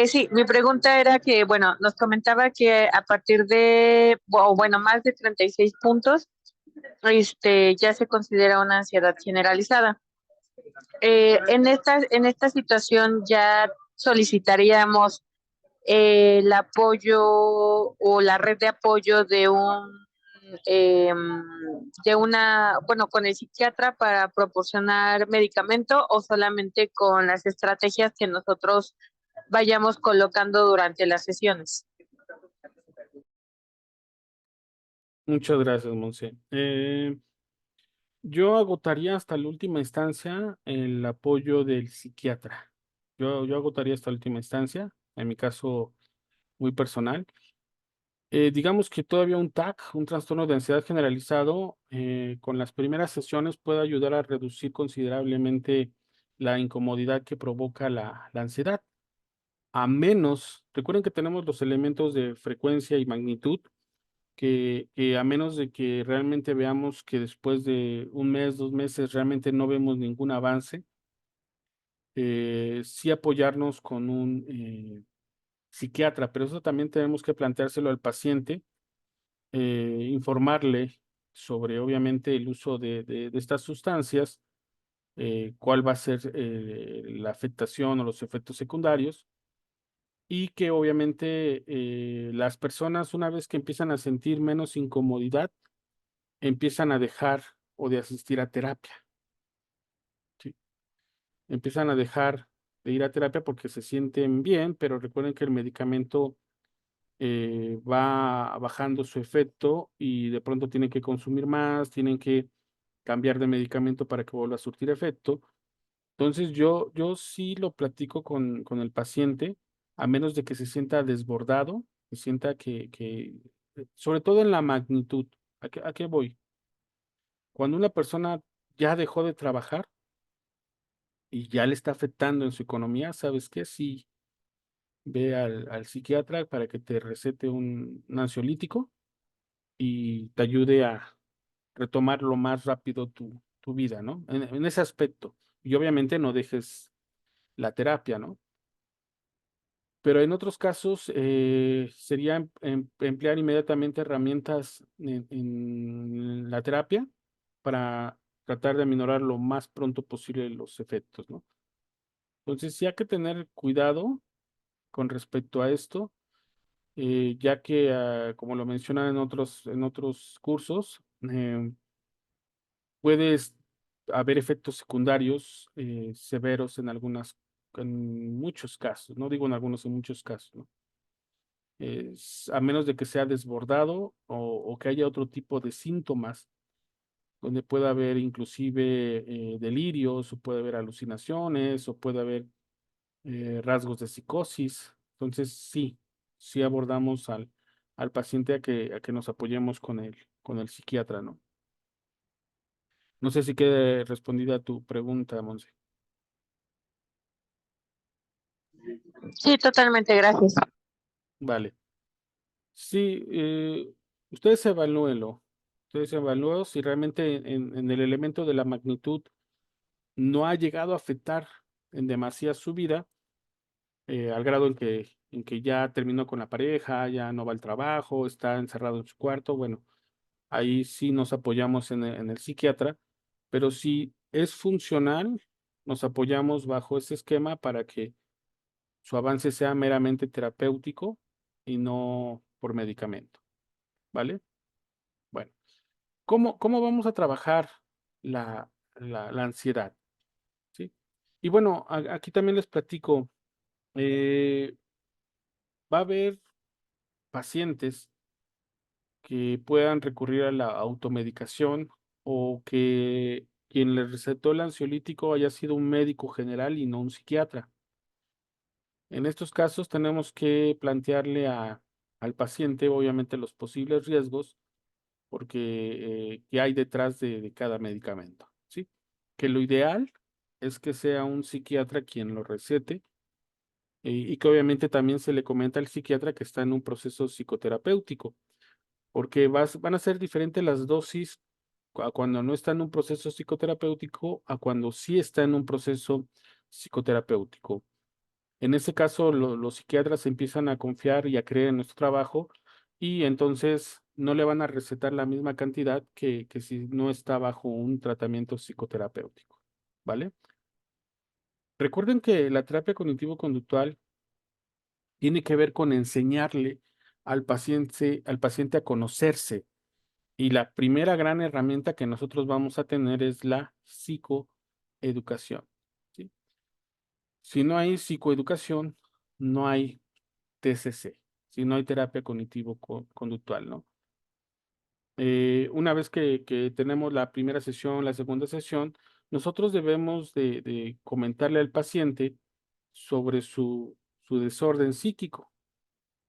Sí, mi pregunta era que, bueno, nos comentaba que a partir de, o bueno, más de 36 puntos, ya se considera una ansiedad generalizada. En esta situación ya solicitaríamos el apoyo o la red de apoyo eh, bueno, con el psiquiatra para proporcionar medicamento o solamente con las estrategias que nosotros vayamos colocando durante las sesiones. Muchas gracias, Monse. Yo agotaría hasta la última instancia el apoyo del psiquiatra. Yo agotaría hasta la última instancia, en mi caso muy personal. Digamos que todavía un TAC, un trastorno de ansiedad generalizado, con las primeras sesiones puede ayudar a reducir considerablemente la incomodidad que provoca la ansiedad. A menos, recuerden que tenemos los elementos de frecuencia y magnitud, que a menos de que realmente veamos que después de un mes, 2 meses, realmente no vemos ningún avance, sí apoyarnos con un psiquiatra, pero eso también tenemos que planteárselo al paciente, informarle sobre obviamente el uso de estas sustancias, cuál va a ser la afectación o los efectos secundarios, y que obviamente las personas, una vez que empiezan a sentir menos incomodidad, empiezan a dejar o de asistir a terapia. ¿Sí? Empiezan a dejar de ir a terapia porque se sienten bien, pero recuerden que el medicamento va bajando su efecto y de pronto tienen que consumir más, tienen que cambiar de medicamento para que vuelva a surtir efecto. Entonces yo sí lo platico con el paciente, a menos de que se sienta desbordado, se sienta sobre todo en la magnitud. ¿A qué voy? Cuando una persona ya dejó de trabajar y ya le está afectando en su economía, ¿sabes qué? Sí, ve al psiquiatra para que te recete un ansiolítico y te ayude a retomar lo más rápido tu vida, ¿no? En ese aspecto. Y obviamente no dejes la terapia, ¿no? Pero en otros casos sería emplear inmediatamente herramientas en la terapia para tratar de aminorar lo más pronto posible los efectos, ¿no? Entonces sí hay que tener cuidado con respecto a esto, ya que, como lo mencionan en otros cursos, puedes haber efectos secundarios severos en muchos casos, no digo en algunos, en muchos casos, ¿no? A menos de que sea desbordado o que haya otro tipo de síntomas, donde pueda haber inclusive delirios, o puede haber alucinaciones, o puede haber rasgos de psicosis. Entonces, sí abordamos al paciente a que nos apoyemos con el psiquiatra, ¿no? No sé si quede respondida tu pregunta, Monse. Sí, totalmente, gracias. Vale. Sí, ustedes evalúenlo. Ustedes evalúen si realmente en el elemento de la magnitud no ha llegado a afectar en demasía su vida, al grado en que ya terminó con la pareja, ya no va al trabajo, está encerrado en su cuarto. Bueno, ahí sí nos apoyamos en el psiquiatra, pero si es funcional, nos apoyamos bajo ese esquema para que su avance sea meramente terapéutico y no por medicamento, ¿vale? Bueno, ¿cómo vamos a trabajar la ansiedad? ¿Sí? Y bueno, aquí también les platico, eh, va a haber pacientes que puedan recurrir a la automedicación o que quien les recetó el ansiolítico haya sido un médico general y no un psiquiatra. En estos casos tenemos que plantearle al paciente, obviamente, los posibles riesgos porque qué hay detrás de cada medicamento, ¿sí? Que lo ideal es que sea un psiquiatra quien lo recete y que obviamente también se le comenta al psiquiatra que está en un proceso psicoterapéutico, porque van a ser diferentes las dosis a cuando no está en un proceso psicoterapéutico a cuando sí está en un proceso psicoterapéutico. En ese caso, los psiquiatras empiezan a confiar y a creer en nuestro trabajo y entonces no le van a recetar la misma cantidad que si no está bajo un tratamiento psicoterapéutico, ¿vale? Recuerden que la terapia cognitivo-conductual tiene que ver con enseñarle al paciente a conocerse y la primera gran herramienta que nosotros vamos a tener es la psicoeducación, ¿sí? Si no hay psicoeducación, no hay TCC, si no hay terapia cognitivo-conductual, ¿no? Una vez que tenemos la primera sesión, la segunda sesión, nosotros debemos de comentarle al paciente sobre su desorden psíquico,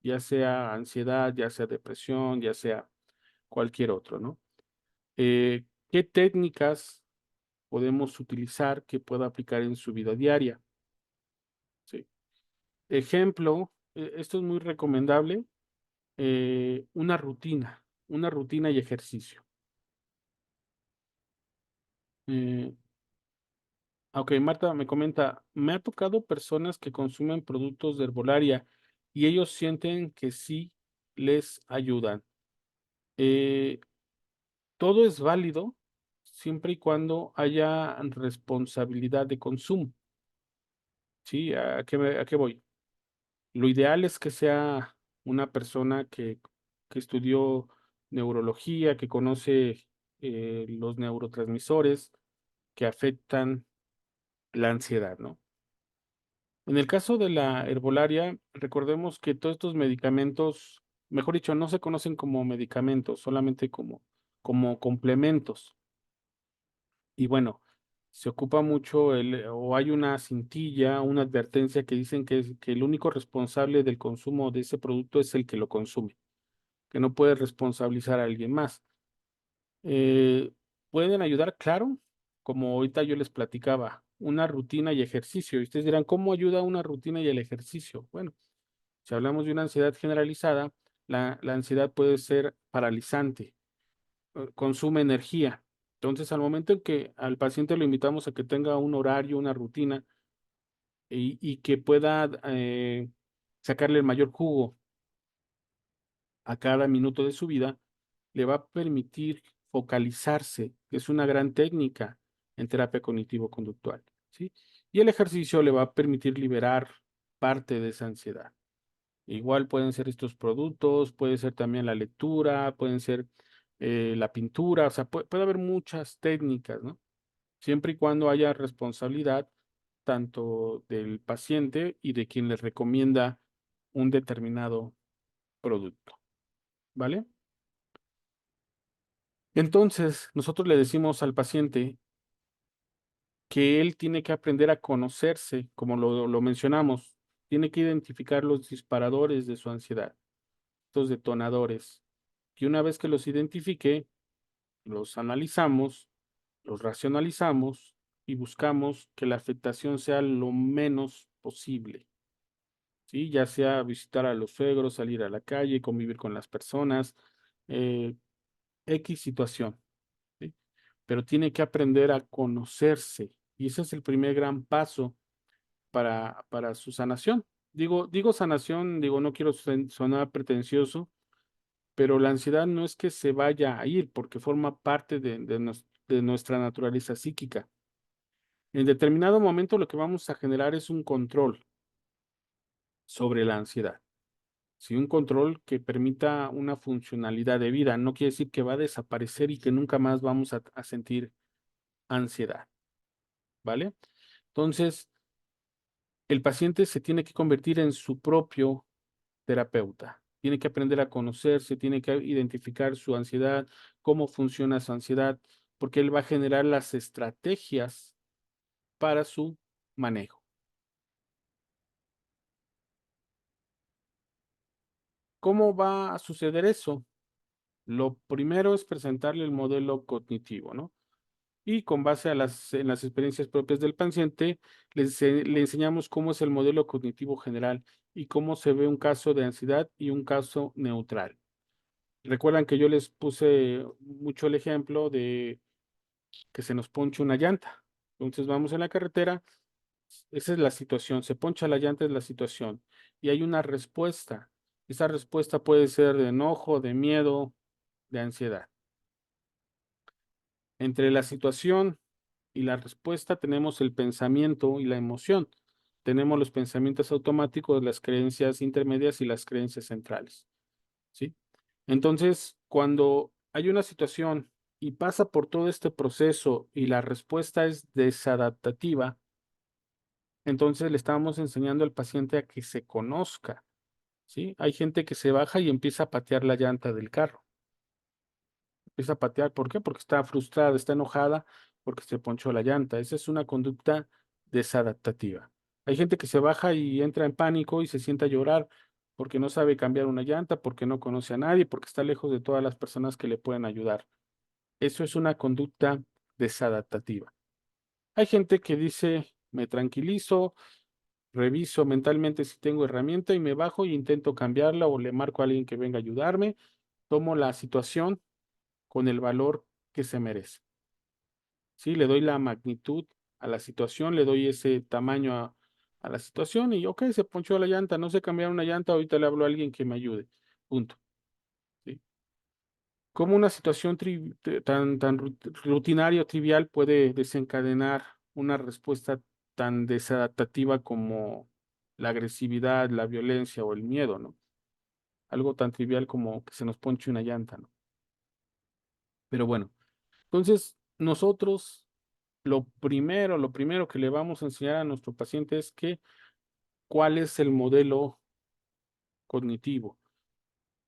ya sea ansiedad, ya sea depresión, ya sea cualquier otro, ¿no? ¿Qué técnicas podemos utilizar que pueda aplicar en su vida diaria? ¿Sí? Ejemplo, esto es muy recomendable, una rutina y ejercicio. Eh, ok, Marta me comenta, me ha tocado personas que consumen productos de herbolaria y ellos sienten que sí les ayudan. Eh, todo es válido siempre y cuando haya responsabilidad de consumo. ¿Sí? A qué voy? Lo ideal es que sea una persona que estudió neurología, que conoce los neurotransmisores que afectan la ansiedad, ¿no? En el caso de la herbolaria, recordemos que todos estos medicamentos, mejor dicho, no se conocen como medicamentos, solamente como complementos. Y bueno, se ocupa mucho o hay una cintilla, una advertencia que dicen que el único responsable del consumo de ese producto es el que lo consume, que no puede responsabilizar a alguien más. Eh, Pueden ayudar, claro, como ahorita yo les platicaba, una rutina y ejercicio. Y ustedes dirán, ¿cómo ayuda una rutina y el ejercicio? Bueno, si hablamos de una ansiedad generalizada, la ansiedad puede ser paralizante, consume energía. Entonces, al momento en que al paciente lo invitamos a que tenga un horario, una rutina y que pueda sacarle el mayor jugo a cada minuto de su vida, le va a permitir focalizarse, que es una gran técnica en terapia cognitivo-conductual, ¿sí? Y el ejercicio le va a permitir liberar parte de esa ansiedad. Igual pueden ser estos productos, puede ser también la lectura, pueden ser la pintura, o sea, puede haber muchas técnicas, ¿no? Siempre y cuando haya responsabilidad tanto del paciente y de quien le recomienda un determinado producto, ¿vale? Entonces, nosotros le decimos al paciente que él tiene que aprender a conocerse, como lo mencionamos, tiene que identificar los disparadores de su ansiedad, estos detonadores, que una vez que los identifique, los analizamos, los racionalizamos y buscamos que la afectación sea lo menos posible, ¿sí? Ya sea visitar a los suegros, salir a la calle, convivir con las personas, eh, X situación, ¿sí? Pero tiene que aprender a conocerse y ese es el primer gran paso para su sanación. Digo sanación, no quiero sonar pretencioso, pero la ansiedad no es que se vaya a ir porque forma parte de nuestra naturaleza psíquica. En determinado momento lo que vamos a generar es un control sobre la ansiedad. Sí, un control que permita una funcionalidad de vida. No quiere decir que va a desaparecer y que nunca más vamos a sentir ansiedad, ¿vale? Entonces, el paciente se tiene que convertir en su propio terapeuta. Tiene que aprender a conocerse, tiene que identificar su ansiedad, cómo funciona su ansiedad, porque él va a generar las estrategias para su manejo. ¿Cómo va a suceder eso? Lo primero es presentarle el modelo cognitivo, ¿no? Y con base en las experiencias propias del paciente, le enseñamos cómo es el modelo cognitivo general y cómo se ve un caso de ansiedad y un caso neutral. Recuerdan que yo les puse mucho el ejemplo de que se nos ponche una llanta. Entonces vamos en la carretera, esa es la situación, se poncha la llanta es la situación y hay una respuesta. Esa respuesta puede ser de enojo, de miedo, de ansiedad. Entre la situación y la respuesta tenemos el pensamiento y la emoción. Tenemos los pensamientos automáticos, las creencias intermedias y las creencias centrales, ¿sí? Entonces, cuando hay una situación y pasa por todo este proceso y la respuesta es desadaptativa, entonces le estamos enseñando al paciente a que se conozca, ¿sí? Hay gente que se baja y empieza a patear la llanta del carro. Empieza a patear, ¿por qué? Porque está frustrada, está enojada, porque se ponchó la llanta. Esa es una conducta desadaptativa. Hay gente que se baja y entra en pánico y se sienta a llorar porque no sabe cambiar una llanta, porque no conoce a nadie, porque está lejos de todas las personas que le pueden ayudar. Eso es una conducta desadaptativa. Hay gente que dice, me tranquilizo, reviso mentalmente si tengo herramienta y me bajo y intento cambiarla o le marco a alguien que venga a ayudarme, tomo la situación con el valor que se merece. ¿Sí? Le doy la magnitud a la situación, le doy ese tamaño a la situación y, ok, se ponchó la llanta, no sé cambiar una llanta, ahorita le hablo a alguien que me ayude. Punto. ¿Sí? ¿Cómo una situación tan rutinaria o trivial puede desencadenar una respuesta tan desadaptativa como la agresividad, la violencia o el miedo, ¿no? Algo tan trivial como que se nos ponche una llanta, ¿no? Pero bueno, entonces nosotros lo primero que le vamos a enseñar a nuestro paciente es que cuál es el modelo cognitivo.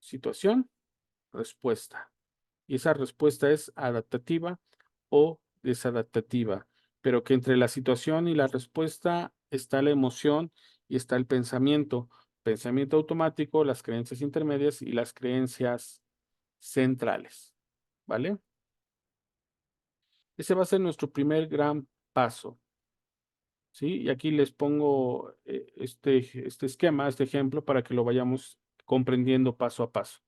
Situación, respuesta. Y esa respuesta es adaptativa o desadaptativa, pero que entre la situación y la respuesta está la emoción y está el pensamiento. Pensamiento automático, las creencias intermedias y las creencias centrales. ¿Vale? Ese va a ser nuestro primer gran paso. ¿Sí? Y aquí les pongo este esquema, este ejemplo, para que lo vayamos comprendiendo paso a paso.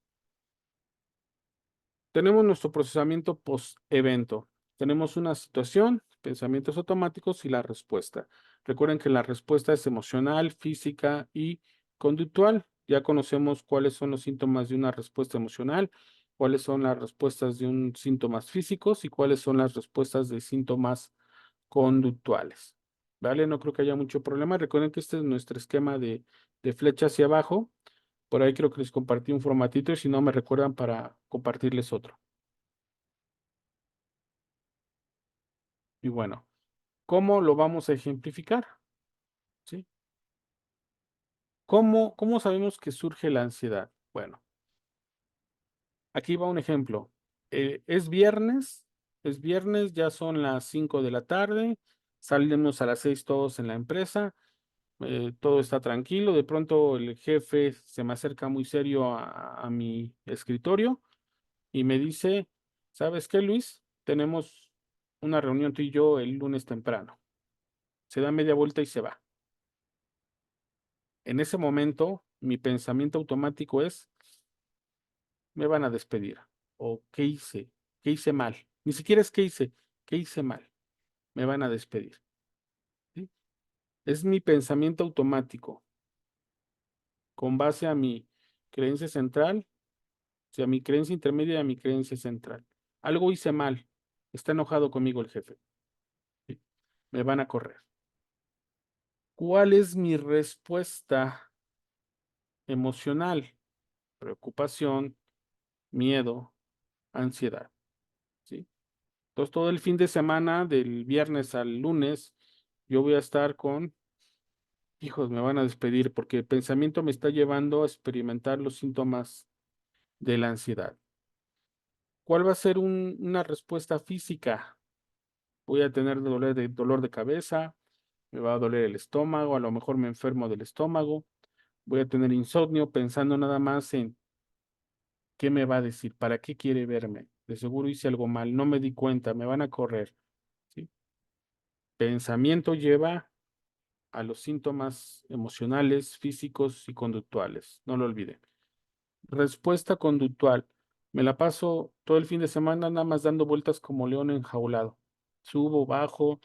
Tenemos nuestro procesamiento post-evento. Tenemos una situación, pensamientos automáticos y la respuesta. Recuerden que la respuesta es emocional, física y conductual. Ya conocemos cuáles son los síntomas de una respuesta emocional, cuáles son las respuestas de un síntomas físicos y cuáles son las respuestas de síntomas conductuales. ¿Vale? No creo que haya mucho problema. Recuerden que este es nuestro esquema de flecha hacia abajo. Por ahí creo que les compartí un formatito y si no me recuerdan para compartirles otro. Y bueno, ¿cómo lo vamos a ejemplificar? ¿Sí? ¿Cómo sabemos que surge la ansiedad? Bueno, aquí va un ejemplo. Es viernes, ya son las 5 de la tarde, salimos a las 6 todos en la empresa, todo está tranquilo, de pronto el jefe se me acerca muy serio a mi escritorio y me dice, ¿sabes qué, Luis? Tenemos una reunión tú y yo el lunes temprano. Se da media vuelta y se va. En ese momento, mi pensamiento automático es, me van a despedir. ¿O qué hice? ¿Qué hice mal? Ni siquiera es qué hice mal. Me van a despedir. ¿Sí? Es mi pensamiento automático con base a mi creencia central, o sea, mi creencia intermedia y a mi creencia central. Algo hice mal. Está enojado conmigo el jefe. ¿Sí? Me van a correr. ¿Cuál es mi respuesta emocional? Preocupación, miedo, ansiedad. ¿Sí? Entonces, todo el fin de semana, del viernes al lunes, yo voy a estar con, hijos, me van a despedir porque el pensamiento me está llevando a experimentar los síntomas de la ansiedad. ¿Cuál va a ser una respuesta física? Voy a tener dolor de cabeza, me va a doler el estómago, a lo mejor me enfermo del estómago, voy a tener insomnio pensando nada más en qué me va a decir, para qué quiere verme. De seguro hice algo mal, no me di cuenta, me van a correr. ¿Sí? Pensamiento lleva a los síntomas emocionales, físicos y conductuales. No lo olviden. Respuesta conductual. Me la paso todo el fin de semana nada más dando vueltas como león enjaulado. Subo, bajo,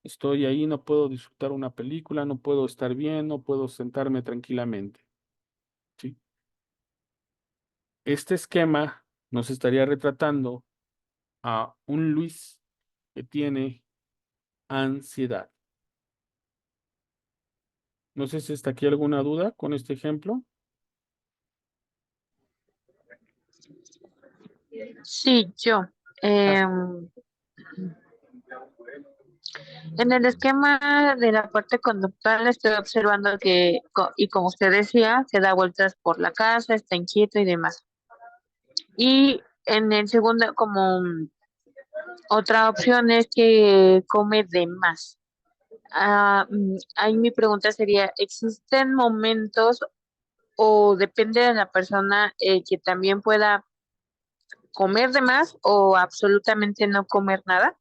estoy ahí, no puedo disfrutar una película, no puedo estar bien, no puedo sentarme tranquilamente. ¿Sí? Este esquema nos estaría retratando a un Luis que tiene ansiedad. No sé si está aquí alguna duda con este ejemplo. Sí, yo. Ah, Em, en el esquema de la parte conductual estoy observando que, y como usted decía, se da vueltas por la casa, está inquieto y demás. Y en el segundo, como otra opción es que come de más. Ahí mi pregunta sería, ¿existen momentos o depende de la persona que también pueda comer de más o absolutamente no comer nada?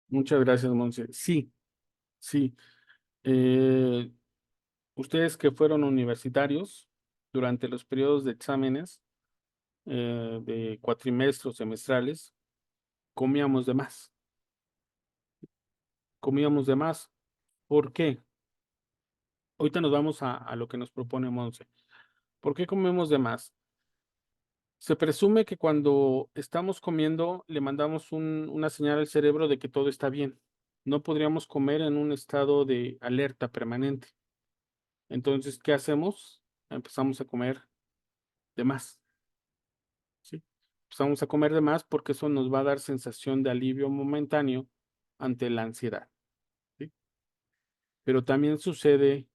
muchas gracias, Monse. Sí, sí. Eh, Ustedes que fueron universitarios durante los periodos de exámenes de cuatrimestres semestrales, comíamos de más. Comíamos de más. ¿Por qué? Ahorita nos vamos a lo que nos propone Monse. ¿Por qué comemos de más? Se presume que cuando estamos comiendo le mandamos una señal al cerebro de que todo está bien. no podríamos comer en un estado de alerta permanente. Entonces, ¿qué hacemos? Empezamos a comer de más. ¿Sí? Empezamos a comer de más porque eso nos va a dar sensación de alivio momentáneo ante la ansiedad. ¿Sí? Pero también sucede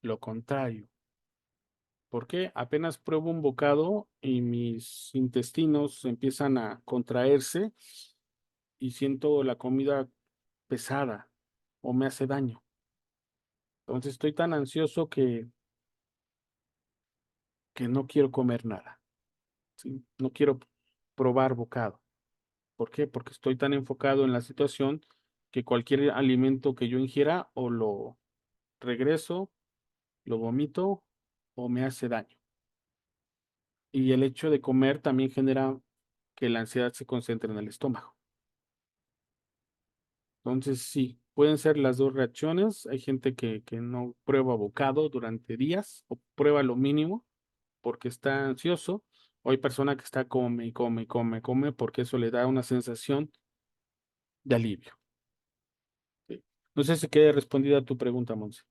lo contrario. ¿Por qué? Apenas pruebo un bocado y mis intestinos empiezan a contraerse y siento la comida pesada o me hace daño. Entonces estoy tan ansioso que no quiero comer nada. ¿Sí? No quiero probar bocado. ¿Por qué? Porque estoy tan enfocado en la situación que cualquier alimento que yo ingiera o lo regreso, lo vomito o me hace daño. Y el hecho de comer también genera que la ansiedad se concentre en el estómago. Entonces, sí, pueden ser las dos reacciones. Hay gente que no prueba bocado durante días o prueba lo mínimo porque está ansioso. O hay persona que está come y come y come, come porque eso le da una sensación de alivio. ¿Sí? No sé si quede respondida tu pregunta, Monse.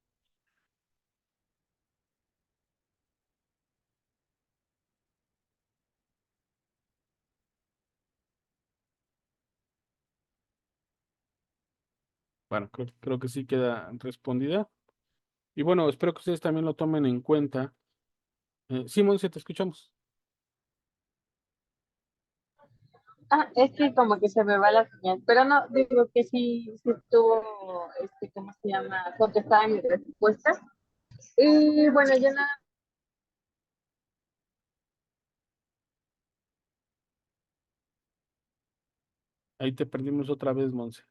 Bueno, creo que sí queda respondida. Y bueno, espero que ustedes también lo tomen en cuenta. Sí, Monse, te escuchamos. Ah, es que como que se me va la señal, pero no, digo que sí, sí estuvo, ¿cómo se llama? Contestada mi respuesta. Y bueno, yo nada. Ahí te perdimos otra vez, Monse.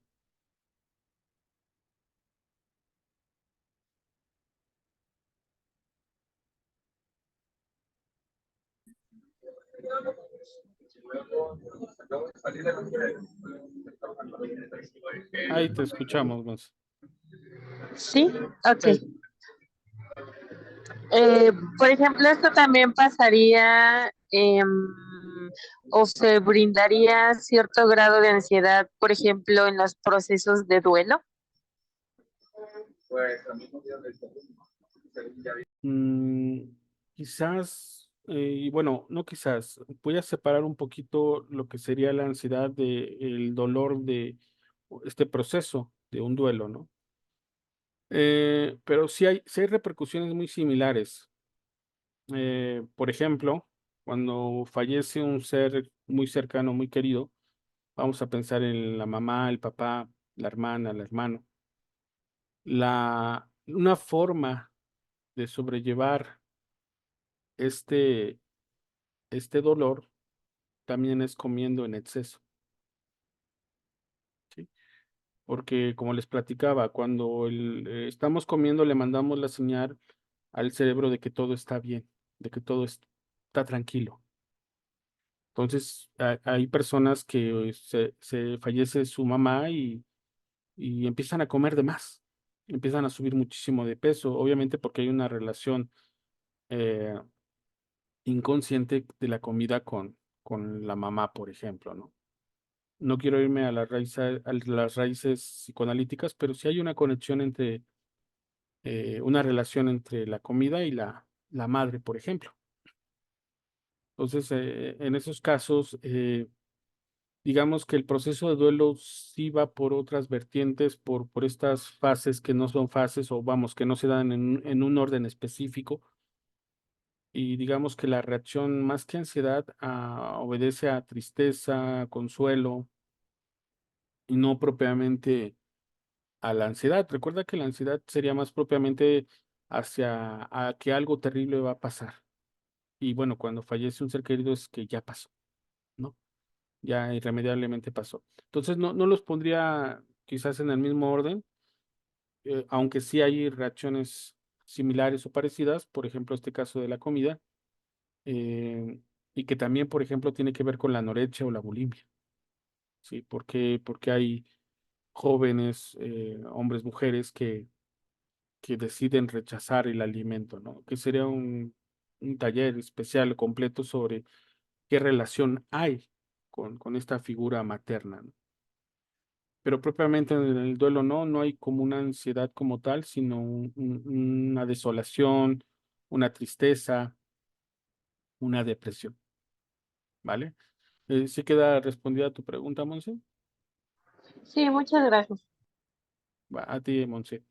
Ahí te escuchamos, Monse. Sí, ok. Sí. Por ejemplo, esto también pasaría o se brindaría cierto grado de ansiedad, por ejemplo, en los procesos de duelo. Mm, quizás, y bueno, no quizás, voy a separar un poquito lo que sería la ansiedad de el dolor de este proceso de un duelo, ¿no? Pero sí hay repercusiones muy similares. Por ejemplo, cuando fallece un ser muy cercano, muy querido, vamos a pensar en la mamá, el papá, la hermana, el hermano. Una forma de sobrellevar este, este dolor también es comiendo en exceso, ¿sí? Porque como les platicaba, cuando estamos comiendo le mandamos la señal al cerebro de que todo está bien, de que todo está tranquilo. Entonces, hay personas que se fallece su mamá y empiezan a comer de más, empiezan a subir muchísimo de peso, obviamente porque hay una relación eh, inconsciente de la comida con la mamá, por ejemplo, ¿no? No quiero irme a a las raíces psicoanalíticas, pero sí hay una conexión entre, una relación entre la comida y la madre, por ejemplo. Entonces, en esos casos, digamos que el proceso de duelo sí va por otras vertientes, por estas fases que no son fases o vamos, que no se dan en un orden específico. Y digamos que la reacción más que ansiedad obedece a tristeza, consuelo y no propiamente a la ansiedad. Recuerda que la ansiedad sería más propiamente hacia a que algo terrible va a pasar. Y bueno, cuando fallece un ser querido es que ya pasó, ¿no? Ya irremediablemente pasó. Entonces no los pondría quizás en el mismo orden, aunque sí hay reacciones similares o parecidas, por ejemplo, este caso de la comida, eh, y que también, por ejemplo, tiene que ver con la anorexia o la bulimia, ¿sí? Porque hay jóvenes, hombres, mujeres, que deciden rechazar el alimento, ¿no? Que sería un taller especial completo sobre qué relación hay con esta figura materna, ¿no? pero propiamente en el duelo no hay como una ansiedad como tal, sino una desolación, una tristeza, una depresión, ¿vale? ¿Sí queda respondida tu pregunta, Monse? Sí, muchas gracias. Va, a ti, Monse.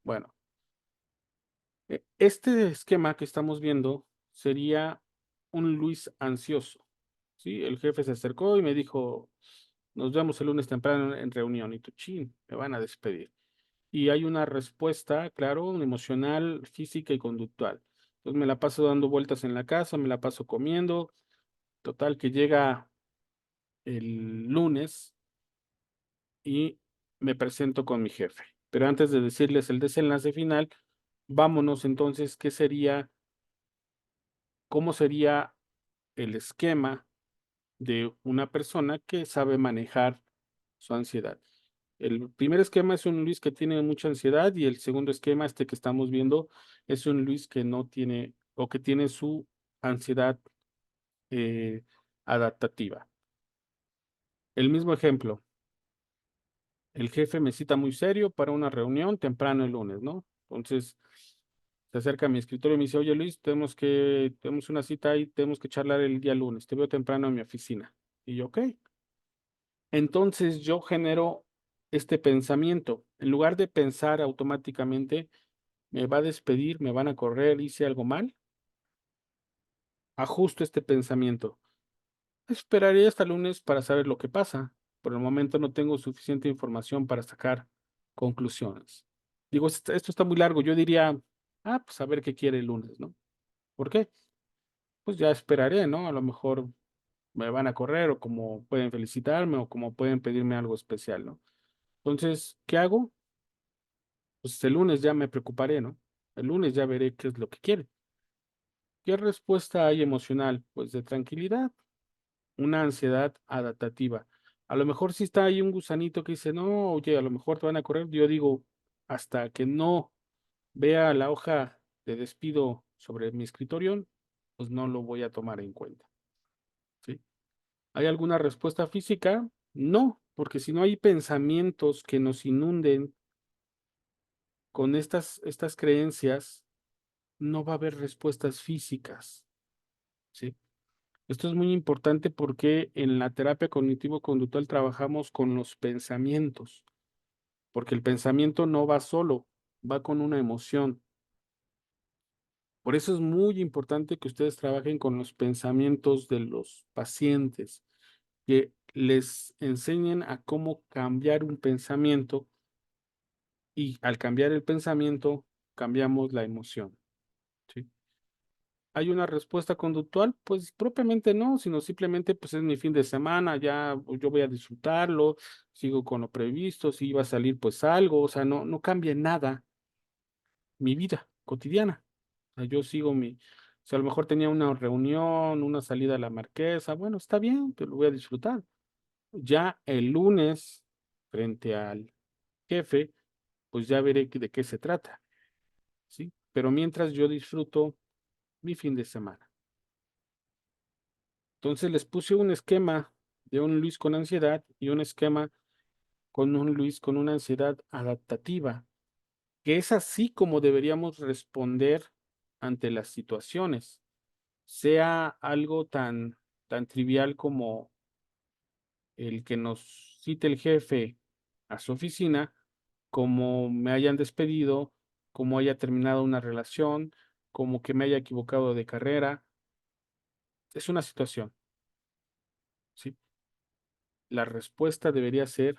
Bueno, este esquema que estamos viendo sería un Luis ansioso, ¿sí? El jefe se acercó y me dijo, nos vemos el lunes temprano en reunión, y tú, chin, me van a despedir. Y hay una respuesta, claro, emocional, física y conductual. Entonces me la paso dando vueltas en la casa, me la paso comiendo, total que llega el lunes y me presento con mi jefe. Pero antes de decirles el desenlace final, vámonos entonces, cómo sería el esquema de una persona que sabe manejar su ansiedad. El primer esquema es un Luis que tiene mucha ansiedad y el segundo esquema, este que estamos viendo, es un Luis que no tiene o que tiene su ansiedad eh, adaptativa. El mismo ejemplo, el jefe me cita muy serio para una reunión temprano el lunes, ¿no? Entonces se acerca a mi escritorio y me dice, oye Luis, tenemos una cita y tenemos que charlar el día lunes, te veo temprano en mi oficina. Y yo, ok. Entonces yo genero este pensamiento. En lugar de pensar automáticamente, me va a despedir, me van a correr, hice algo mal, ajusto este pensamiento. Esperaré hasta el lunes para saber lo que pasa. Por el momento no tengo suficiente información para sacar conclusiones. Digo, esto está muy largo. Yo diría, pues a ver qué quiere el lunes, ¿no? ¿Por qué? Pues ya esperaré, ¿no? A lo mejor me van a correr o como pueden felicitarme o como pueden pedirme algo especial, ¿no? Entonces, ¿qué hago? Pues el lunes ya me preocuparé, ¿no? El lunes ya veré qué es lo que quiere. ¿Qué respuesta hay emocional? Pues de tranquilidad, una ansiedad adaptativa. A lo mejor si está ahí un gusanito que dice, no, oye, a lo mejor te van a correr. Yo digo, hasta que no vea la hoja de despido sobre mi escritorio, pues no lo voy a tomar en cuenta, ¿sí? ¿Hay alguna respuesta física? No, porque si no hay pensamientos que nos inunden con estas creencias, no va a haber respuestas físicas, ¿sí? Esto es muy importante porque en la terapia cognitivo-conductual trabajamos con los pensamientos, porque el pensamiento no va solo, va con una emoción. Por eso es muy importante que ustedes trabajen con los pensamientos de los pacientes, que les enseñen a cómo cambiar un pensamiento y al cambiar el pensamiento, cambiamos la emoción, ¿sí? ¿Hay una respuesta conductual? Pues propiamente no, sino simplemente pues es mi fin de semana, ya yo voy a disfrutarlo, sigo con lo previsto, si iba a salir pues algo, o sea, no cambia en nada mi vida cotidiana. O sea, yo sigo o sea, a lo mejor tenía una reunión, una salida a la Marquesa, bueno, está bien, te lo voy a disfrutar. Ya el lunes, frente al jefe, pues ya veré de qué se trata, ¿sí? Pero mientras yo disfruto mi fin de semana. Entonces les puse un esquema de un Luis con ansiedad y un esquema con un Luis con una ansiedad adaptativa, que es así como deberíamos responder ante las situaciones, sea algo tan trivial como el que nos cite el jefe a su oficina, como me hayan despedido, como haya terminado una relación, como que me haya equivocado de carrera. Es una situación, ¿sí? La respuesta debería ser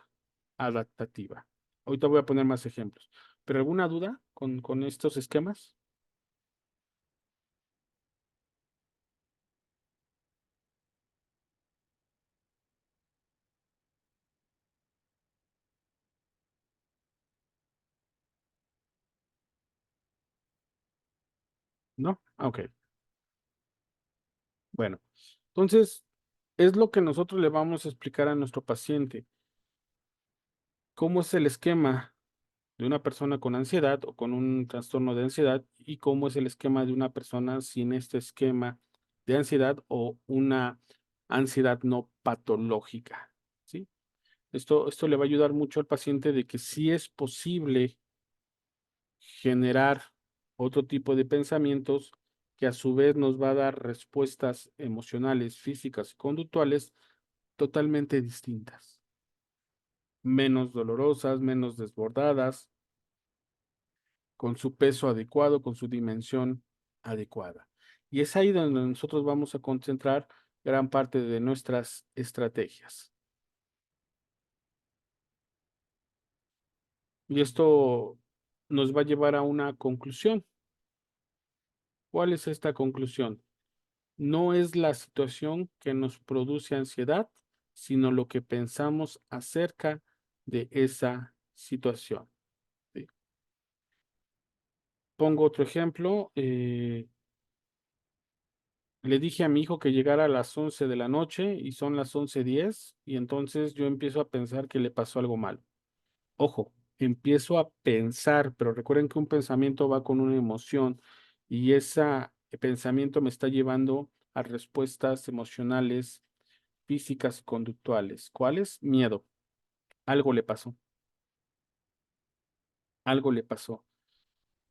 adaptativa. Ahorita voy a poner más ejemplos. ¿Pero alguna duda con estos esquemas? ¿No? Ok. Bueno, entonces es lo que nosotros le vamos a explicar a nuestro paciente. ¿Cómo es el esquema de una persona con ansiedad o con un trastorno de ansiedad y cómo es el esquema de una persona sin este esquema de ansiedad o una ansiedad no patológica, ¿sí? Esto le va a ayudar mucho al paciente de que sí es posible generar otro tipo de pensamientos que a su vez nos va a dar respuestas emocionales, físicas y conductuales totalmente distintas, menos dolorosas, menos desbordadas, con su peso adecuado, con su dimensión adecuada. Y es ahí donde nosotros vamos a concentrar gran parte de nuestras estrategias. Y esto nos va a llevar a una conclusión. ¿Cuál es esta conclusión? No es la situación que nos produce ansiedad, sino lo que pensamos acerca de esa situación. ¿Sí? Pongo otro ejemplo. Le dije a mi hijo que llegara a las 11 de la noche y son las 11:10 y entonces yo empiezo a pensar que le pasó algo mal. Ojo, empiezo a pensar, pero recuerden que un pensamiento va con una emoción y ese pensamiento me está llevando a respuestas emocionales, físicas y conductuales. ¿Cuáles? Miedo. Algo le pasó. Algo le pasó.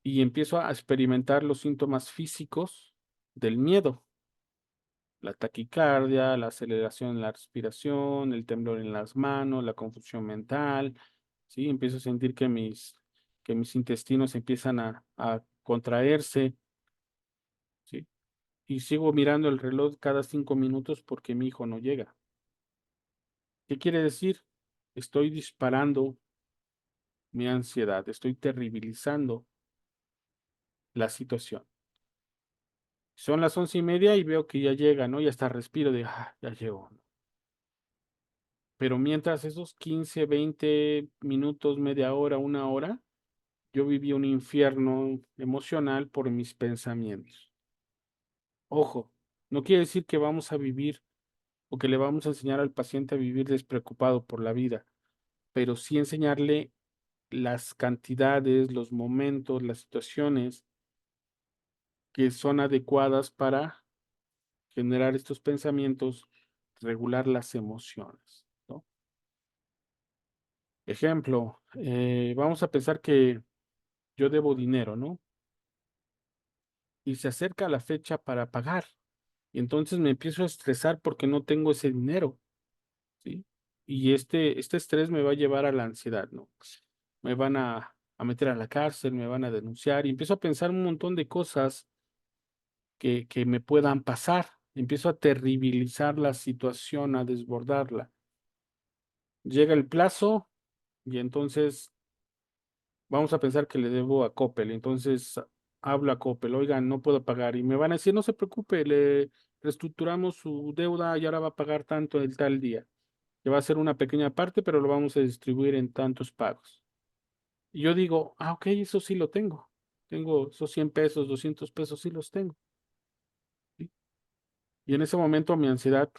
Y empiezo a experimentar los síntomas físicos del miedo. La taquicardia, la aceleración en la respiración, el temblor en las manos, la confusión mental, ¿sí? Empiezo a sentir que mis intestinos empiezan a contraerse, ¿sí? Y sigo mirando el reloj cada 5 minutos porque mi hijo no llega. ¿Qué quiere decir? Estoy disparando mi ansiedad, estoy terribilizando la situación. Son las 11:30 y veo que ya llega, ¿no? Y hasta respiro de, ya llegó. Pero mientras esos 15, 20 minutos, media hora, una hora, yo viví un infierno emocional por mis pensamientos. Ojo, no quiere decir que vamos a vivir o que le vamos a enseñar al paciente a vivir despreocupado por la vida, pero sí enseñarle las cantidades, los momentos, las situaciones que son adecuadas para generar estos pensamientos, regular las emociones, ¿no? Ejemplo, vamos a pensar que yo debo dinero, ¿no? Y se acerca la fecha para pagar. Y entonces me empiezo a estresar porque no tengo ese dinero, ¿sí? Y este estrés me va a llevar a la ansiedad, ¿no? Me van a meter a la cárcel, me van a denunciar y empiezo a pensar un montón de cosas que me puedan pasar. Empiezo a terribilizar la situación, a desbordarla. Llega el plazo y entonces vamos a pensar que le debo a Coppel. Entonces hablo a Coppel, oigan, no puedo pagar. Y me van a decir, no se preocupe, le reestructuramos su deuda y ahora va a pagar tanto el tal día. Que va a ser una pequeña parte, pero lo vamos a distribuir en tantos pagos. Y yo digo, ok, eso sí lo tengo. Tengo esos 100 pesos, 200 pesos, sí los tengo. ¿Sí? Y en ese momento mi ansiedad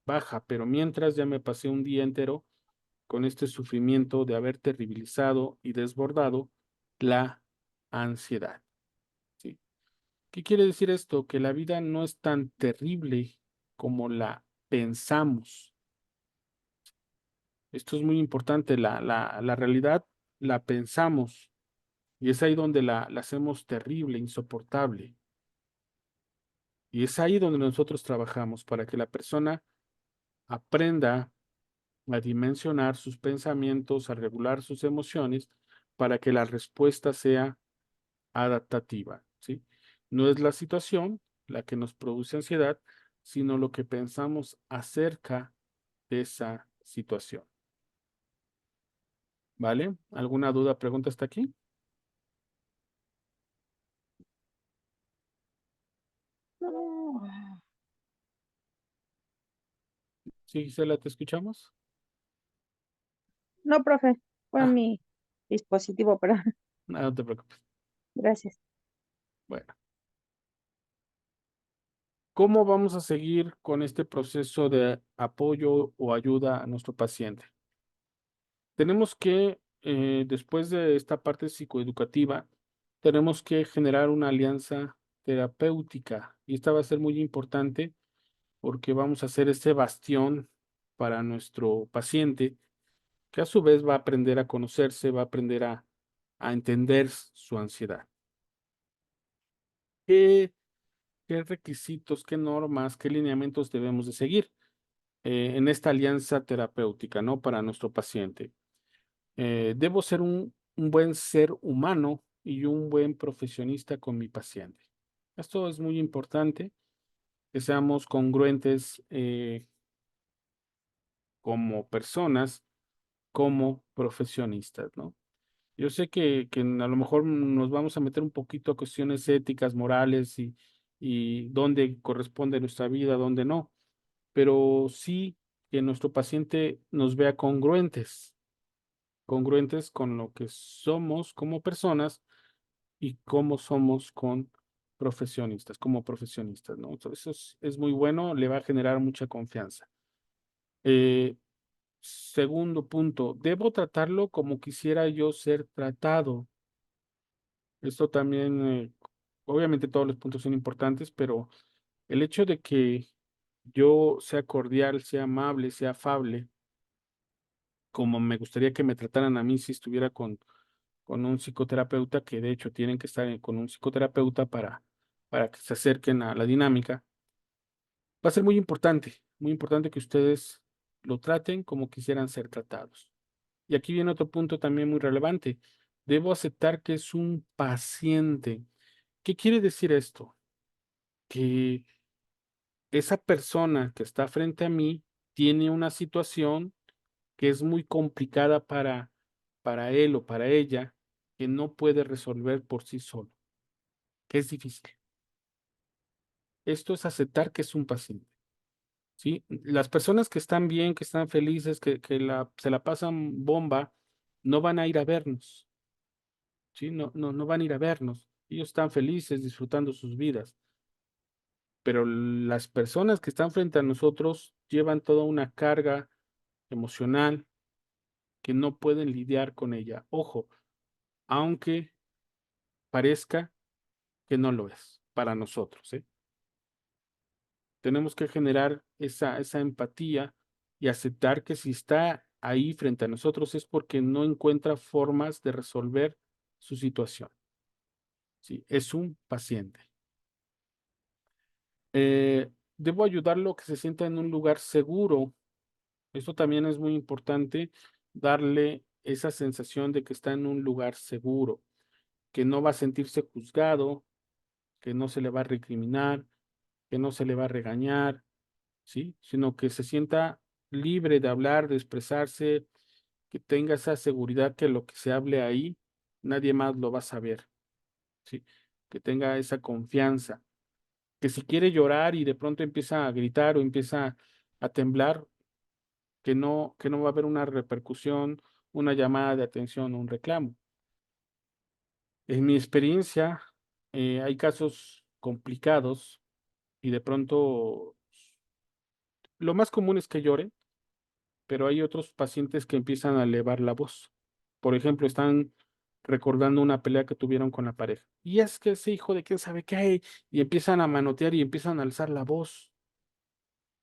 baja, pero mientras ya me pasé un día entero con este sufrimiento de haber terribilizado y desbordado la ansiedad. ¿Sí? ¿Qué quiere decir esto? Que la vida no es tan terrible como la pensamos. Esto es muy importante. La realidad la pensamos y es ahí donde la hacemos terrible, insoportable. Y es ahí donde nosotros trabajamos para que la persona aprenda a dimensionar sus pensamientos, a regular sus emociones, para que la respuesta sea adaptativa, ¿sí? No es la situación la que nos produce ansiedad, sino lo que pensamos acerca de esa situación. ¿Vale? ¿Alguna duda, pregunta hasta aquí? Sí, Gisela, ¿te escuchamos? No, profe, fue Ah, mi dispositivo, pero no te preocupes. gracias. Bueno, ¿cómo vamos a seguir con este proceso de apoyo o ayuda a nuestro paciente? Tenemos que, después de esta parte psicoeducativa, tenemos que generar una alianza terapéutica y esta va a ser muy importante porque vamos a hacer ese bastión para nuestro paciente, que a su vez va a aprender a conocerse, va a aprender a entender su ansiedad. ¿Qué requisitos, qué normas, qué lineamientos debemos de seguir en esta alianza terapéutica, ¿no? Para nuestro paciente. Debo ser un buen ser humano y un buen profesionista con mi paciente. Esto es muy importante, que seamos congruentes como personas, como profesionistas, ¿no? Yo sé que a lo mejor nos vamos a meter un poquito a cuestiones éticas, morales y dónde corresponde nuestra vida, dónde no, pero sí que nuestro paciente nos vea congruentes con lo que somos como personas y cómo somos como profesionistas, ¿no? Entonces, eso es muy bueno, le va a generar mucha confianza. Segundo punto, debo tratarlo como quisiera yo ser tratado. Esto también, obviamente todos los puntos son importantes, pero el hecho de que yo sea cordial, sea amable, sea afable, como me gustaría que me trataran a mí si estuviera con un psicoterapeuta, que de hecho tienen que estar con un psicoterapeuta para que se acerquen a la dinámica, va a ser muy importante que ustedes lo traten como quisieran ser tratados. Y aquí viene otro punto también muy relevante. Debo aceptar que es un paciente. ¿Qué quiere decir esto? Que esa persona que está frente a mí tiene una situación que es muy complicada para él o para ella, que no puede resolver por sí solo, que es difícil. Esto es aceptar que es un paciente, ¿sí? Las personas que están bien, que están felices, que se la pasan bomba, no van a ir a vernos, ¿sí? No van a ir a vernos. Ellos están felices, disfrutando sus vidas. Pero las personas que están frente a nosotros llevan toda una carga emocional que no pueden lidiar con ella. Ojo, aunque parezca que no lo es para nosotros, ¿eh? Tenemos que generar esa empatía y aceptar que si está ahí frente a nosotros es porque no encuentra formas de resolver su situación. ¿Sí? Es un paciente. Debo ayudarlo a que se sienta en un lugar seguro. Esto también es muy importante, darle esa sensación de que está en un lugar seguro, que no va a sentirse juzgado, que no se le va a recriminar, que no se le va a regañar, ¿sí? Sino que se sienta libre de hablar, de expresarse, que tenga esa seguridad que lo que se hable ahí, nadie más lo va a saber, ¿sí? Que tenga esa confianza, que si quiere llorar y de pronto empieza a gritar o empieza a temblar, que no va a haber una repercusión, una llamada de atención o un reclamo. En mi experiencia, hay casos complicados y de pronto lo más común es que llore, pero hay otros pacientes que empiezan a elevar la voz. Por ejemplo, están recordando una pelea que tuvieron con la pareja. Y es que ese hijo de quién sabe qué hay, y empiezan a manotear y empiezan a alzar la voz,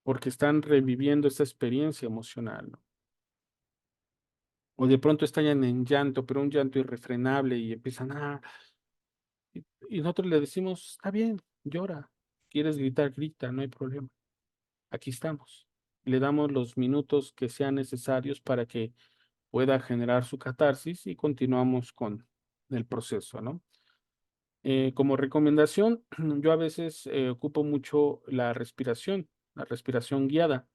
porque están reviviendo esa experiencia emocional, ¿no? O de pronto estallan en llanto, pero un llanto irrefrenable y empiezan y nosotros le decimos, está bien, llora, quieres gritar, grita, no hay problema, aquí estamos. Le damos los minutos que sean necesarios para que pueda generar su catarsis y continuamos con el proceso, ¿no? Como recomendación, yo a veces ocupo mucho la respiración guiada.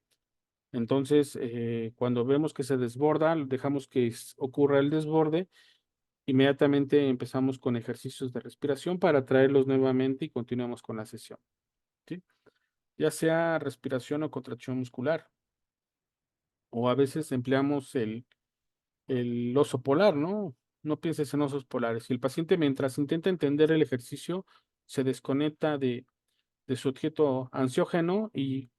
Entonces, cuando vemos que se desborda, dejamos que ocurra el desborde, inmediatamente empezamos con ejercicios de respiración para traerlos nuevamente y continuamos con la sesión, ¿sí? Ya sea respiración o contracción muscular, o a veces empleamos el oso polar, ¿no? No pienses en osos polares. Y el paciente, mientras intenta entender el ejercicio, se desconecta de su objeto ansiógeno y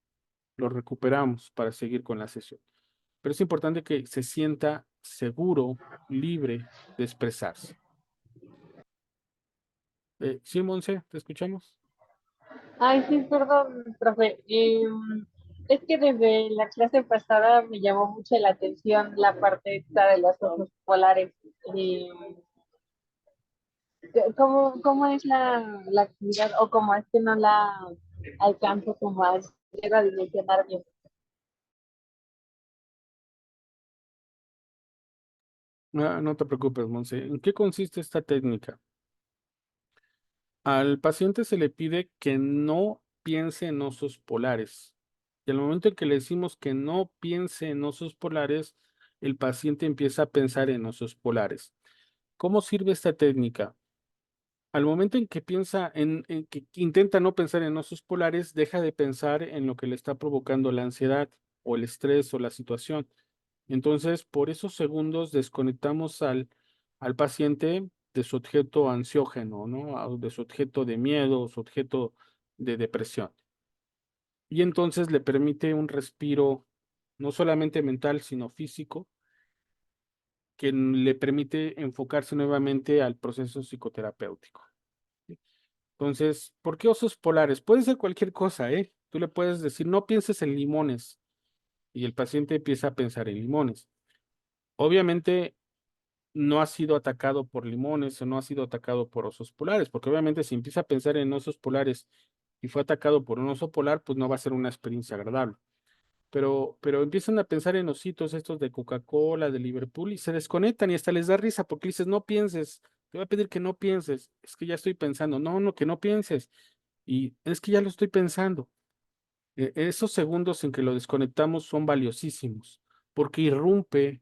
lo recuperamos para seguir con la sesión. Pero es importante que se sienta seguro, libre de expresarse. Sí, Monse, ¿te escuchamos? Ay, sí, perdón, profe. Es que desde la clase pasada me llamó mucho la atención la parte esta de los ojos polares. Eh, ¿Cómo es la actividad o cómo es que no la alcanzo como a llegar a dimensionar bien? No, no te preocupes, Monse. ¿En qué consiste esta técnica? Al paciente se le pide que no piense en osos polares. Y al momento en que le decimos que no piense en osos polares, el paciente empieza a pensar en osos polares. ¿Cómo sirve esta técnica? Al momento en que piensa en que intenta no pensar en osos polares, deja de pensar en lo que le está provocando la ansiedad o el estrés o la situación. Entonces, por esos segundos desconectamos al paciente de su objeto ansiógeno, ¿no? De su objeto de miedo, su objeto de depresión. Y entonces le permite un respiro no solamente mental, sino físico, que le permite enfocarse nuevamente al proceso psicoterapéutico. Entonces, ¿por qué osos polares? Puede ser cualquier cosa, ¿eh? Tú le puedes decir, no pienses en limones, y el paciente empieza a pensar en limones. Obviamente no ha sido atacado por limones o no ha sido atacado por osos polares, porque obviamente si empieza a pensar en osos polares y fue atacado por un oso polar, pues no va a ser una experiencia agradable. Pero empiezan a pensar en ositos estos de Coca-Cola, de Liverpool, y se desconectan y hasta les da risa porque dices, no pienses, te voy a pedir que no pienses, es que ya estoy pensando, no, no, que no pienses, y es que ya lo estoy pensando. Esos segundos en que lo desconectamos son valiosísimos porque irrumpe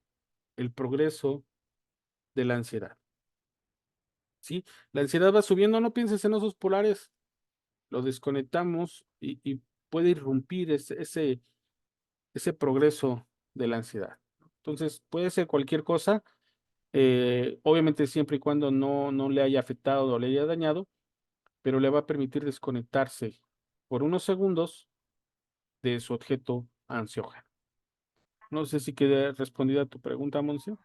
el progreso de la ansiedad. ¿Sí? La ansiedad va subiendo, no pienses en osos polares, lo desconectamos y puede irrumpir ese progreso de la ansiedad. Entonces, puede ser cualquier cosa, obviamente siempre y cuando no le haya afectado o le haya dañado, pero le va a permitir desconectarse por unos segundos de su objeto ansiógeno. No sé si quede respondida a tu pregunta, Monse.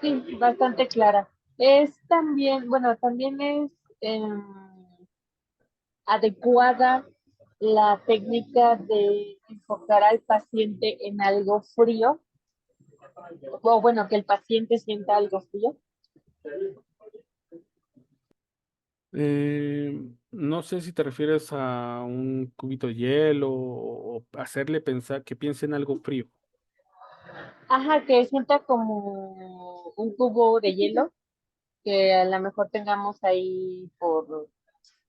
Sí, bastante clara. Es también, bueno, también es em, adecuada la técnica de enfocar al paciente en algo frío, o bueno, que el paciente sienta algo frío. No sé si te refieres a un cubito de hielo o hacerle pensar que piense en algo frío. Ajá, que sienta como un cubo de hielo que a lo mejor tengamos ahí por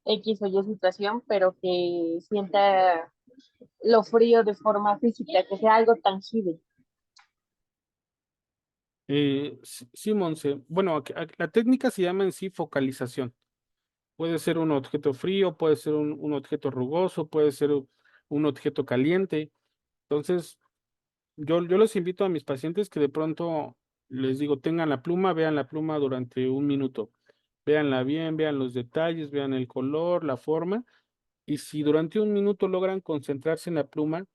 X o Y situación, pero que sienta lo frío de forma física, que sea algo tangible. Sí, sí, Monse. Bueno, la técnica se llama en sí focalización. Puede ser un objeto frío, puede ser un objeto rugoso, puede ser un objeto caliente. Entonces, yo les invito a mis pacientes que de pronto les digo, tengan la pluma, vean la pluma durante un minuto. Véanla bien, vean los detalles, vean el color, la forma. Y si durante un minuto logran concentrarse en la pluma,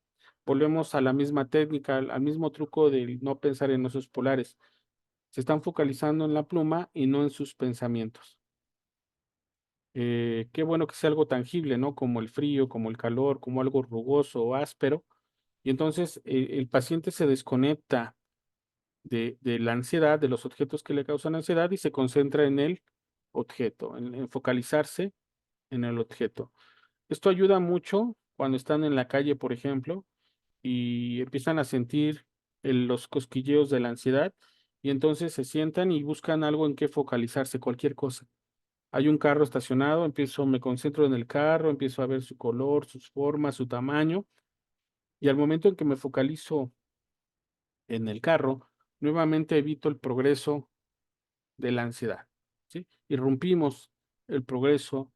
volvemos a la misma técnica, al mismo truco de no pensar en osos polares. Se están focalizando en la pluma y no en sus pensamientos. Qué bueno que sea algo tangible, ¿no? Como el frío, como el calor, como algo rugoso o áspero. Y entonces el paciente se desconecta de la ansiedad, de los objetos que le causan ansiedad y se concentra en el objeto, en focalizarse en el objeto. Esto ayuda mucho cuando están en la calle, por ejemplo, y empiezan a sentir los cosquilleos de la ansiedad y entonces se sientan y buscan algo en qué focalizarse, cualquier cosa. Hay un carro estacionado, me concentro en el carro, empiezo a ver su color, sus formas, su tamaño, y al momento en que me focalizo en el carro, nuevamente evito el progreso de la ansiedad, ¿sí? Irrumpimos el progreso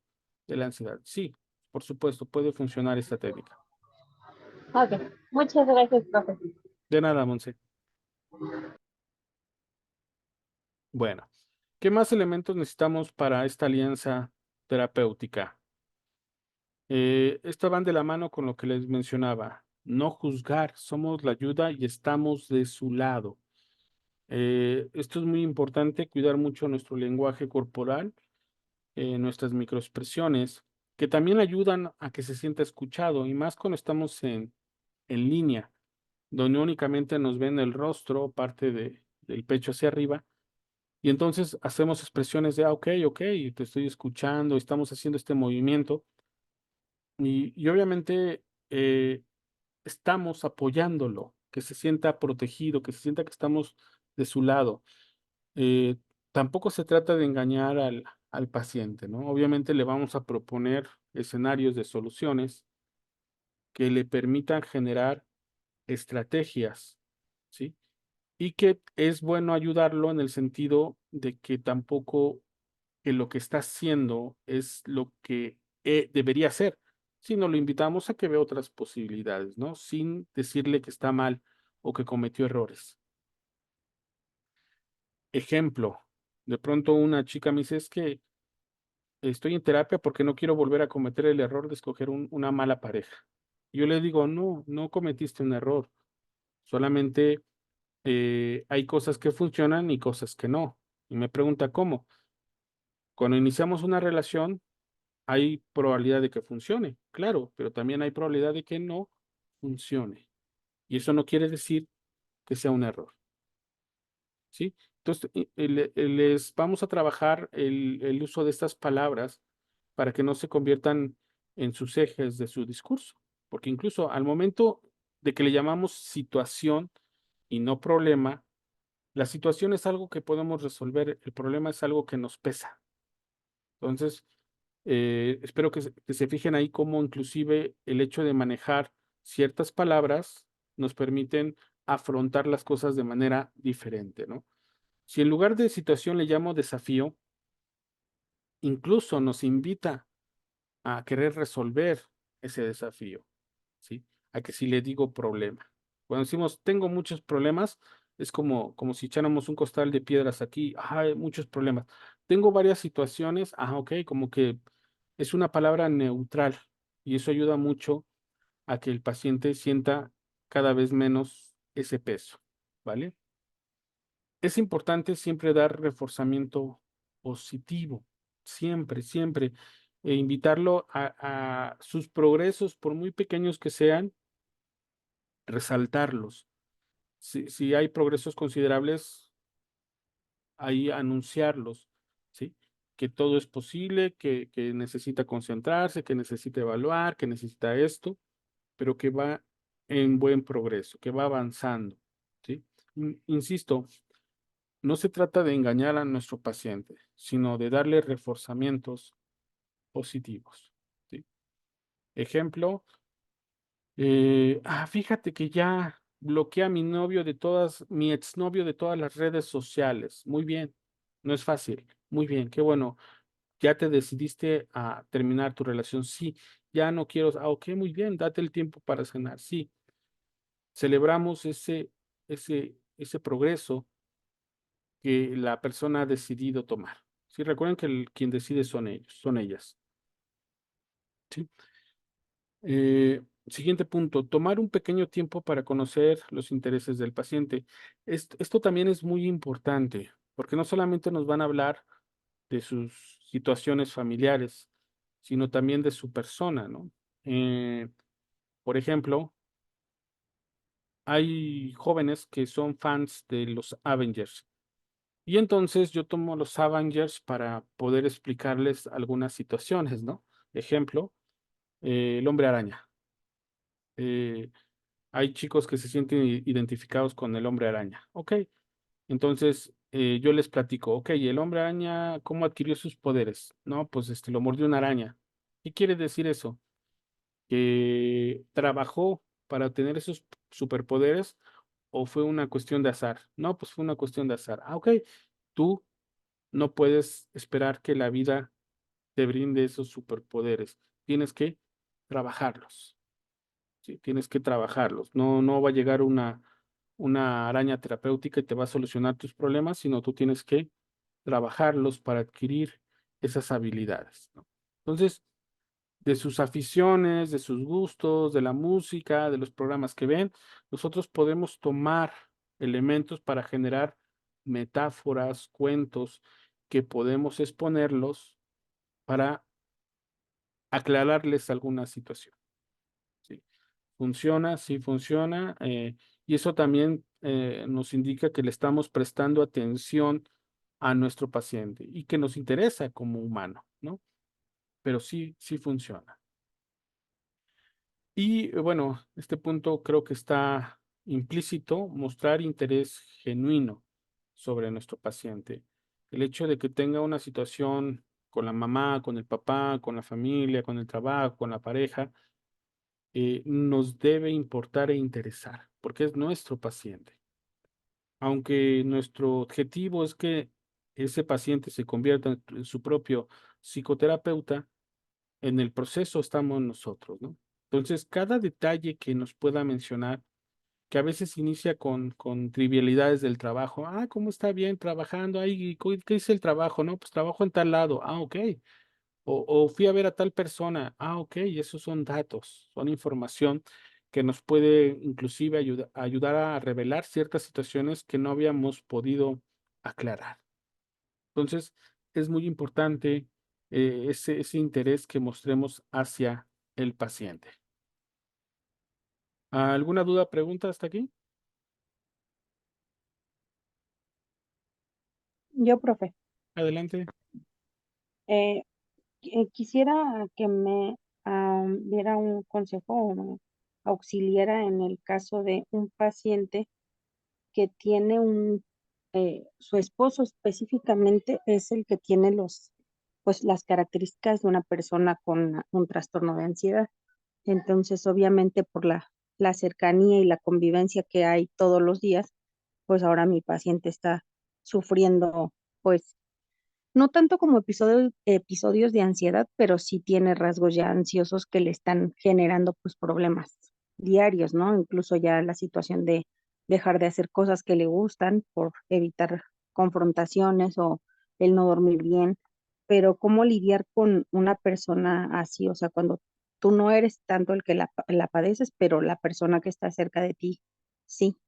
de la ansiedad. Sí, por supuesto, puede funcionar esta técnica. Ok, muchas gracias, profe. De nada, Monse. Bueno, ¿qué más elementos necesitamos para esta alianza terapéutica? Esta van de la mano con lo que les mencionaba. No juzgar, somos la ayuda y estamos de su lado. Esto es muy importante, cuidar mucho nuestro lenguaje corporal, nuestras microexpresiones, que también ayudan a que se sienta escuchado y más cuando estamos en línea, donde únicamente nos ven el rostro, parte del pecho hacia arriba, y entonces hacemos expresiones de, ok, te estoy escuchando, estamos haciendo este movimiento, y obviamente estamos apoyándolo, que se sienta protegido, que se sienta que estamos de su lado. Eh, Tampoco se trata de engañar al paciente, ¿no? Obviamente le vamos a proponer escenarios de soluciones que le permitan generar estrategias, ¿sí? Y que es bueno ayudarlo en el sentido de que tampoco que lo que está haciendo es lo que debería hacer, sino lo invitamos a que vea otras posibilidades, ¿no? Sin decirle que está mal o que cometió errores. Ejemplo, de pronto una chica me dice, es que estoy en terapia porque no quiero volver a cometer el error de escoger una mala pareja. Yo le digo, no, no cometiste un error, solamente hay cosas que funcionan y cosas que no. Y me pregunta, ¿cómo? Cuando iniciamos una relación, hay probabilidad de que funcione, claro, pero también hay probabilidad de que no funcione. Y eso no quiere decir que sea un error, ¿sí? Entonces, les vamos a trabajar el uso de estas palabras para que no se conviertan en sus ejes de su discurso, porque incluso al momento de que le llamamos situación y no problema, la situación es algo que podemos resolver, el problema es algo que nos pesa. Entonces, espero que se fijen ahí cómo inclusive el hecho de manejar ciertas palabras nos permiten afrontar las cosas de manera diferente, ¿no? Si en lugar de situación le llamo desafío, incluso nos invita a querer resolver ese desafío, ¿sí? A que si le digo problema. Cuando decimos tengo muchos problemas, es como si echáramos un costal de piedras aquí, hay muchos problemas. Tengo varias situaciones, ok, como que es una palabra neutral y eso ayuda mucho a que el paciente sienta cada vez menos ese peso, ¿vale? Es importante siempre dar reforzamiento positivo, siempre, siempre, e invitarlo a sus progresos, por muy pequeños que sean, resaltarlos. Si hay progresos considerables, ahí anunciarlos, ¿sí? Que todo es posible, que necesita concentrarse, que necesita evaluar, que necesita esto, pero que va en buen progreso, que va avanzando, ¿sí? Insisto, no se trata de engañar a nuestro paciente, sino de darle reforzamientos positivos, ¿sí? Ejemplo, fíjate que ya bloqueé a mi novio de mi exnovio de todas las redes sociales. Muy bien, no es fácil. Muy bien, qué bueno. Ya te decidiste a terminar tu relación. Sí, ya no quiero. Ok, muy bien, date el tiempo para cenar. Sí, celebramos ese progreso que la persona ha decidido tomar. Sí, recuerden que quien decide son ellos, son ellas. ¿Sí? Siguiente punto, tomar un pequeño tiempo para conocer los intereses del paciente. Esto también es muy importante, porque no solamente nos van a hablar de sus situaciones familiares, sino también de su persona, ¿no? Por ejemplo, hay jóvenes que son fans de los Avengers. Y entonces yo tomo los Avengers para poder explicarles algunas situaciones, ¿no? Ejemplo, el hombre araña. Eh, Hay chicos que se sienten identificados con el hombre araña. Ok, entonces yo les platico, ok, el hombre araña, ¿cómo adquirió sus poderes? No, pues lo mordió una araña. ¿Qué quiere decir eso? ¿Que trabajó para tener esos superpoderes o fue una cuestión de azar? No, pues fue una cuestión de azar. Ok, tú no puedes esperar que la vida te brinde esos superpoderes. Tienes que trabajarlos. ¿Sí? Tienes que trabajarlos. No, no va a llegar una araña terapéutica y te va a solucionar tus problemas, sino tú tienes que trabajarlos para adquirir esas habilidades, ¿no? Entonces, de sus aficiones, de sus gustos, de la música, de los programas que ven, nosotros podemos tomar elementos para generar metáforas, cuentos que podemos exponerlos para aclararles alguna situación, ¿sí? Funciona, sí funciona, y eso también nos indica que le estamos prestando atención a nuestro paciente y que nos interesa como humano, ¿no? Pero sí, sí funciona. Y bueno, este punto creo que está implícito, mostrar interés genuino sobre nuestro paciente. El hecho de que tenga una situación con la mamá, con el papá, con la familia, con el trabajo, con la pareja, nos debe importar e interesar, porque es nuestro paciente. Aunque nuestro objetivo es que ese paciente se convierta en su propio psicoterapeuta, en el proceso estamos nosotros, ¿no? Entonces, cada detalle que nos pueda mencionar, que a veces inicia con trivialidades del trabajo. Ah, ¿cómo está bien trabajando? Ay, ¿qué dice el trabajo? No, pues trabajo en tal lado. Ah, ok. O fui a ver a tal persona. Ah, ok. Esos son datos, son información que nos puede inclusive ayudar a revelar ciertas situaciones que no habíamos podido aclarar. Entonces, es muy importante ese interés que mostremos hacia el paciente. ¿Alguna duda, pregunta hasta aquí? Yo, profe, Adelante. eh, quisiera que me diera un consejo o me auxiliara en el caso de un paciente que tiene su esposo específicamente es el que tiene pues las características de una persona con un trastorno de ansiedad. Entonces, obviamente, por la cercanía y la convivencia que hay todos los días, pues ahora mi paciente está sufriendo, pues, no tanto como episodios de ansiedad, pero sí tiene rasgos ya ansiosos que le están generando, pues, problemas diarios, ¿no? Incluso ya la situación de dejar de hacer cosas que le gustan por evitar confrontaciones o el no dormir bien. Pero ¿cómo lidiar con una persona así? O sea, cuando tú no eres tanto el que la padeces, pero la persona que está cerca de ti, sí.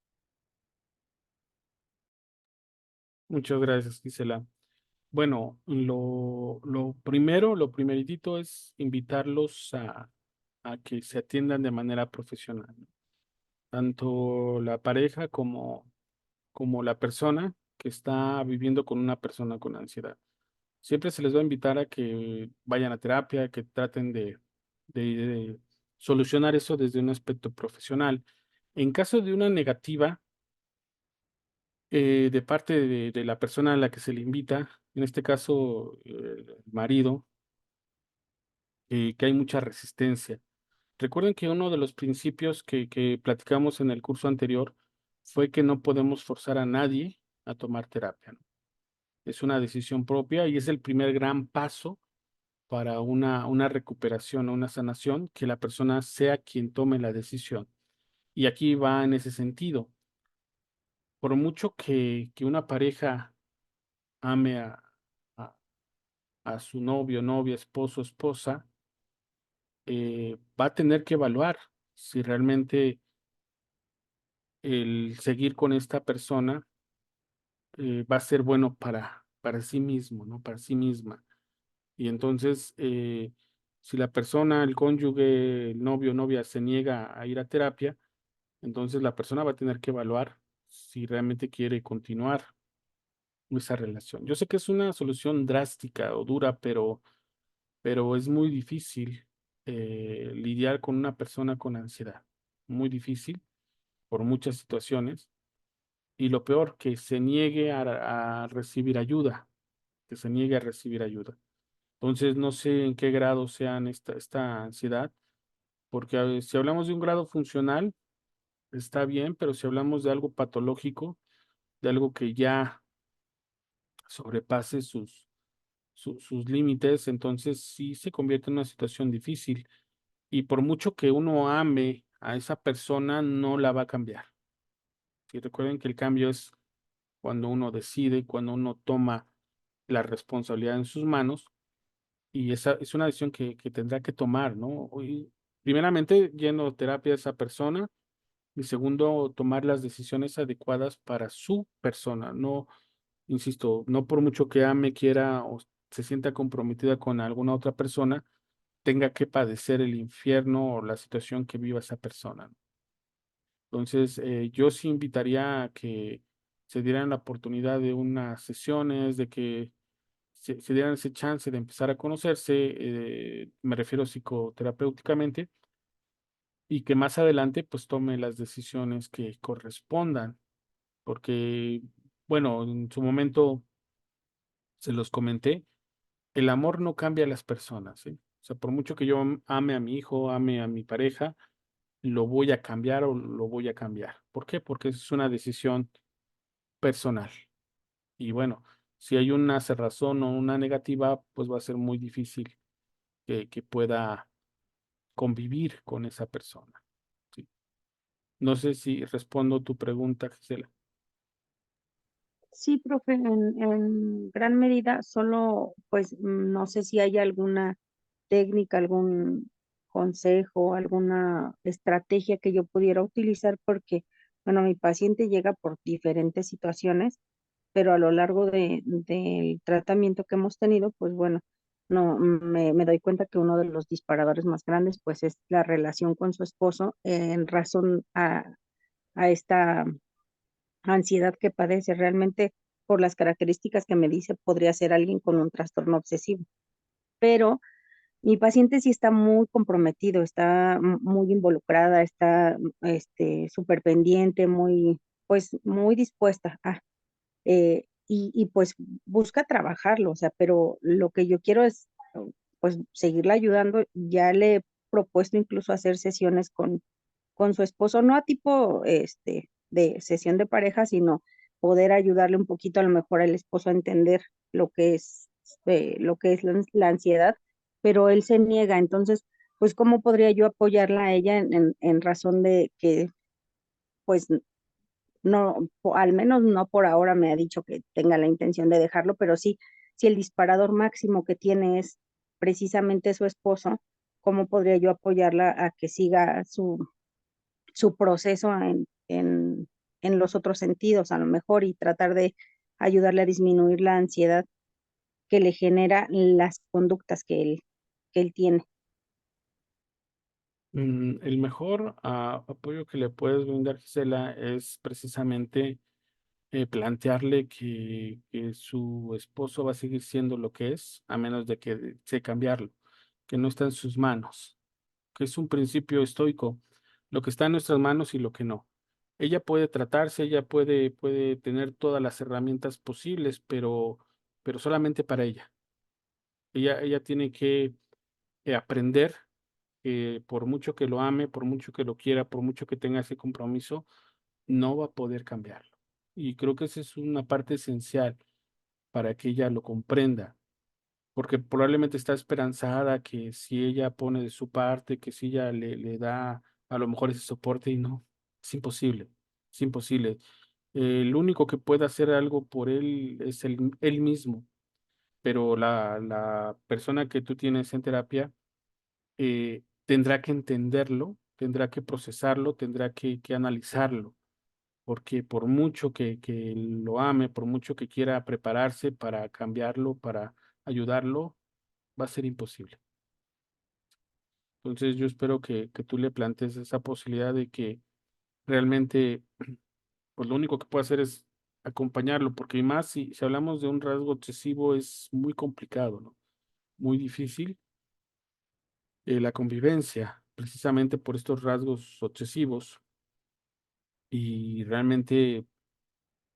Muchas gracias, Gisela. Bueno, lo primero, lo primeritito es invitarlos a que se atiendan de manera profesional, ¿no? Tanto la pareja como la persona que está viviendo con una persona con ansiedad. Siempre se les va a invitar a que vayan a terapia, que traten de solucionar eso desde un aspecto profesional. En caso de una negativa, de parte de la persona a la que se le invita, en este caso el marido, que hay mucha resistencia. Recuerden que uno de los principios que platicamos en el curso anterior fue que no podemos forzar a nadie a tomar terapia, ¿no? Es una decisión propia y es el primer gran paso para una recuperación o una sanación, que la persona sea quien tome la decisión. Y aquí va en ese sentido. Por mucho que una pareja ame a, a su novio, novia, esposo, esposa, va a tener que evaluar si realmente el seguir con esta persona va a ser bueno para sí mismo, ¿no? Para sí misma. Y entonces, si la persona, el cónyuge, el novio, novia se niega a ir a terapia, entonces la persona va a tener que evaluar si realmente quiere continuar esa relación. Yo sé que es una solución drástica o dura, pero es muy difícil lidiar con una persona con ansiedad. Muy difícil por muchas situaciones. Y lo peor, que se niegue a recibir ayuda, que se niegue a recibir ayuda. Entonces, no sé en qué grado sean esta ansiedad, porque si hablamos de un grado funcional, está bien, pero si hablamos de algo patológico, de algo que ya sobrepase sus límites, entonces sí se convierte en una situación difícil. Y por mucho que uno ame a esa persona, no la va a cambiar. Y recuerden que el cambio es cuando uno decide, cuando uno toma la responsabilidad en sus manos, y esa es una decisión que tendrá que tomar, ¿no? Y primeramente, yendo a terapia a esa persona, y segundo, tomar las decisiones adecuadas para su persona. No, insisto, no por mucho que ame, quiera o se sienta comprometida con alguna otra persona, tenga que padecer el infierno o la situación que viva esa persona, ¿no? Entonces, yo sí invitaría a que se dieran la oportunidad de unas sesiones, de que se dieran ese chance de empezar a conocerse, me refiero psicoterapéuticamente, y que más adelante pues tome las decisiones que correspondan, porque, bueno, en su momento se los comenté, el amor no cambia a las personas, ¿sí? O sea, por mucho que yo ame a mi hijo, ame a mi pareja, lo voy a cambiar o lo voy a cambiar. ¿Por qué? Porque es una decisión personal. Y bueno, si hay una cerrazón o una negativa, pues va a ser muy difícil que pueda convivir con esa persona. ¿Sí? No sé si respondo tu pregunta, Gisela. Sí, profe, en gran medida, solo, pues, no sé si hay alguna técnica, algún consejo, alguna estrategia que yo pudiera utilizar, porque, bueno, mi paciente llega por diferentes situaciones, pero a lo largo del tratamiento que hemos tenido, pues bueno, no, me doy cuenta que uno de los disparadores más grandes, pues, es la relación con su esposo en razón a esta ansiedad que padece. Realmente, por las características que me dice, podría ser alguien con un trastorno obsesivo. Pero mi paciente sí está muy comprometido, está muy involucrada, está súper pendiente, muy, pues, muy dispuesta a, y pues busca trabajarlo, o sea, pero lo que yo quiero es, pues, seguirla ayudando. Ya le he propuesto incluso hacer sesiones con su esposo, no a tipo de sesión de pareja, sino poder ayudarle un poquito a lo mejor al esposo a entender lo que es la ansiedad, pero él se niega. Entonces, pues, ¿cómo podría yo apoyarla a ella en razón de que, pues, no, al menos no por ahora me ha dicho que tenga la intención de dejarlo, pero sí, si el disparador máximo que tiene es precisamente su esposo, ¿cómo podría yo apoyarla a que siga su proceso en los otros sentidos, a lo mejor, y tratar de ayudarle a disminuir la ansiedad que le genera las conductas que él tiene? El mejor apoyo que le puedes brindar, Gisela, es precisamente plantearle que su esposo va a seguir siendo lo que es, a menos de que desee cambiarlo, que no está en sus manos, que es un principio estoico, lo que está en nuestras manos y lo que no. Ella puede tratarse, ella puede tener todas las herramientas posibles, pero solamente para ella. Ella tiene que aprender que por mucho que lo ame, por mucho que lo quiera, por mucho que tenga ese compromiso, no va a poder cambiarlo. Y creo que esa es una parte esencial para que ella lo comprenda, porque probablemente está esperanzada que si ella pone de su parte, que si ella le da a lo mejor ese soporte y no, es imposible, es imposible. El único que puede hacer algo por él es él mismo, pero la persona que tú tienes en terapia tendrá que entenderlo, tendrá que procesarlo, tendrá que analizarlo, porque por mucho que lo ame, por mucho que quiera prepararse para cambiarlo, para ayudarlo, va a ser imposible. Entonces yo espero que tú le plantees esa posibilidad de que realmente, pues lo único que puede hacer es acompañarlo, porque y más si hablamos de un rasgo obsesivo es muy complicado, ¿no? Muy difícil la convivencia, precisamente por estos rasgos obsesivos, y realmente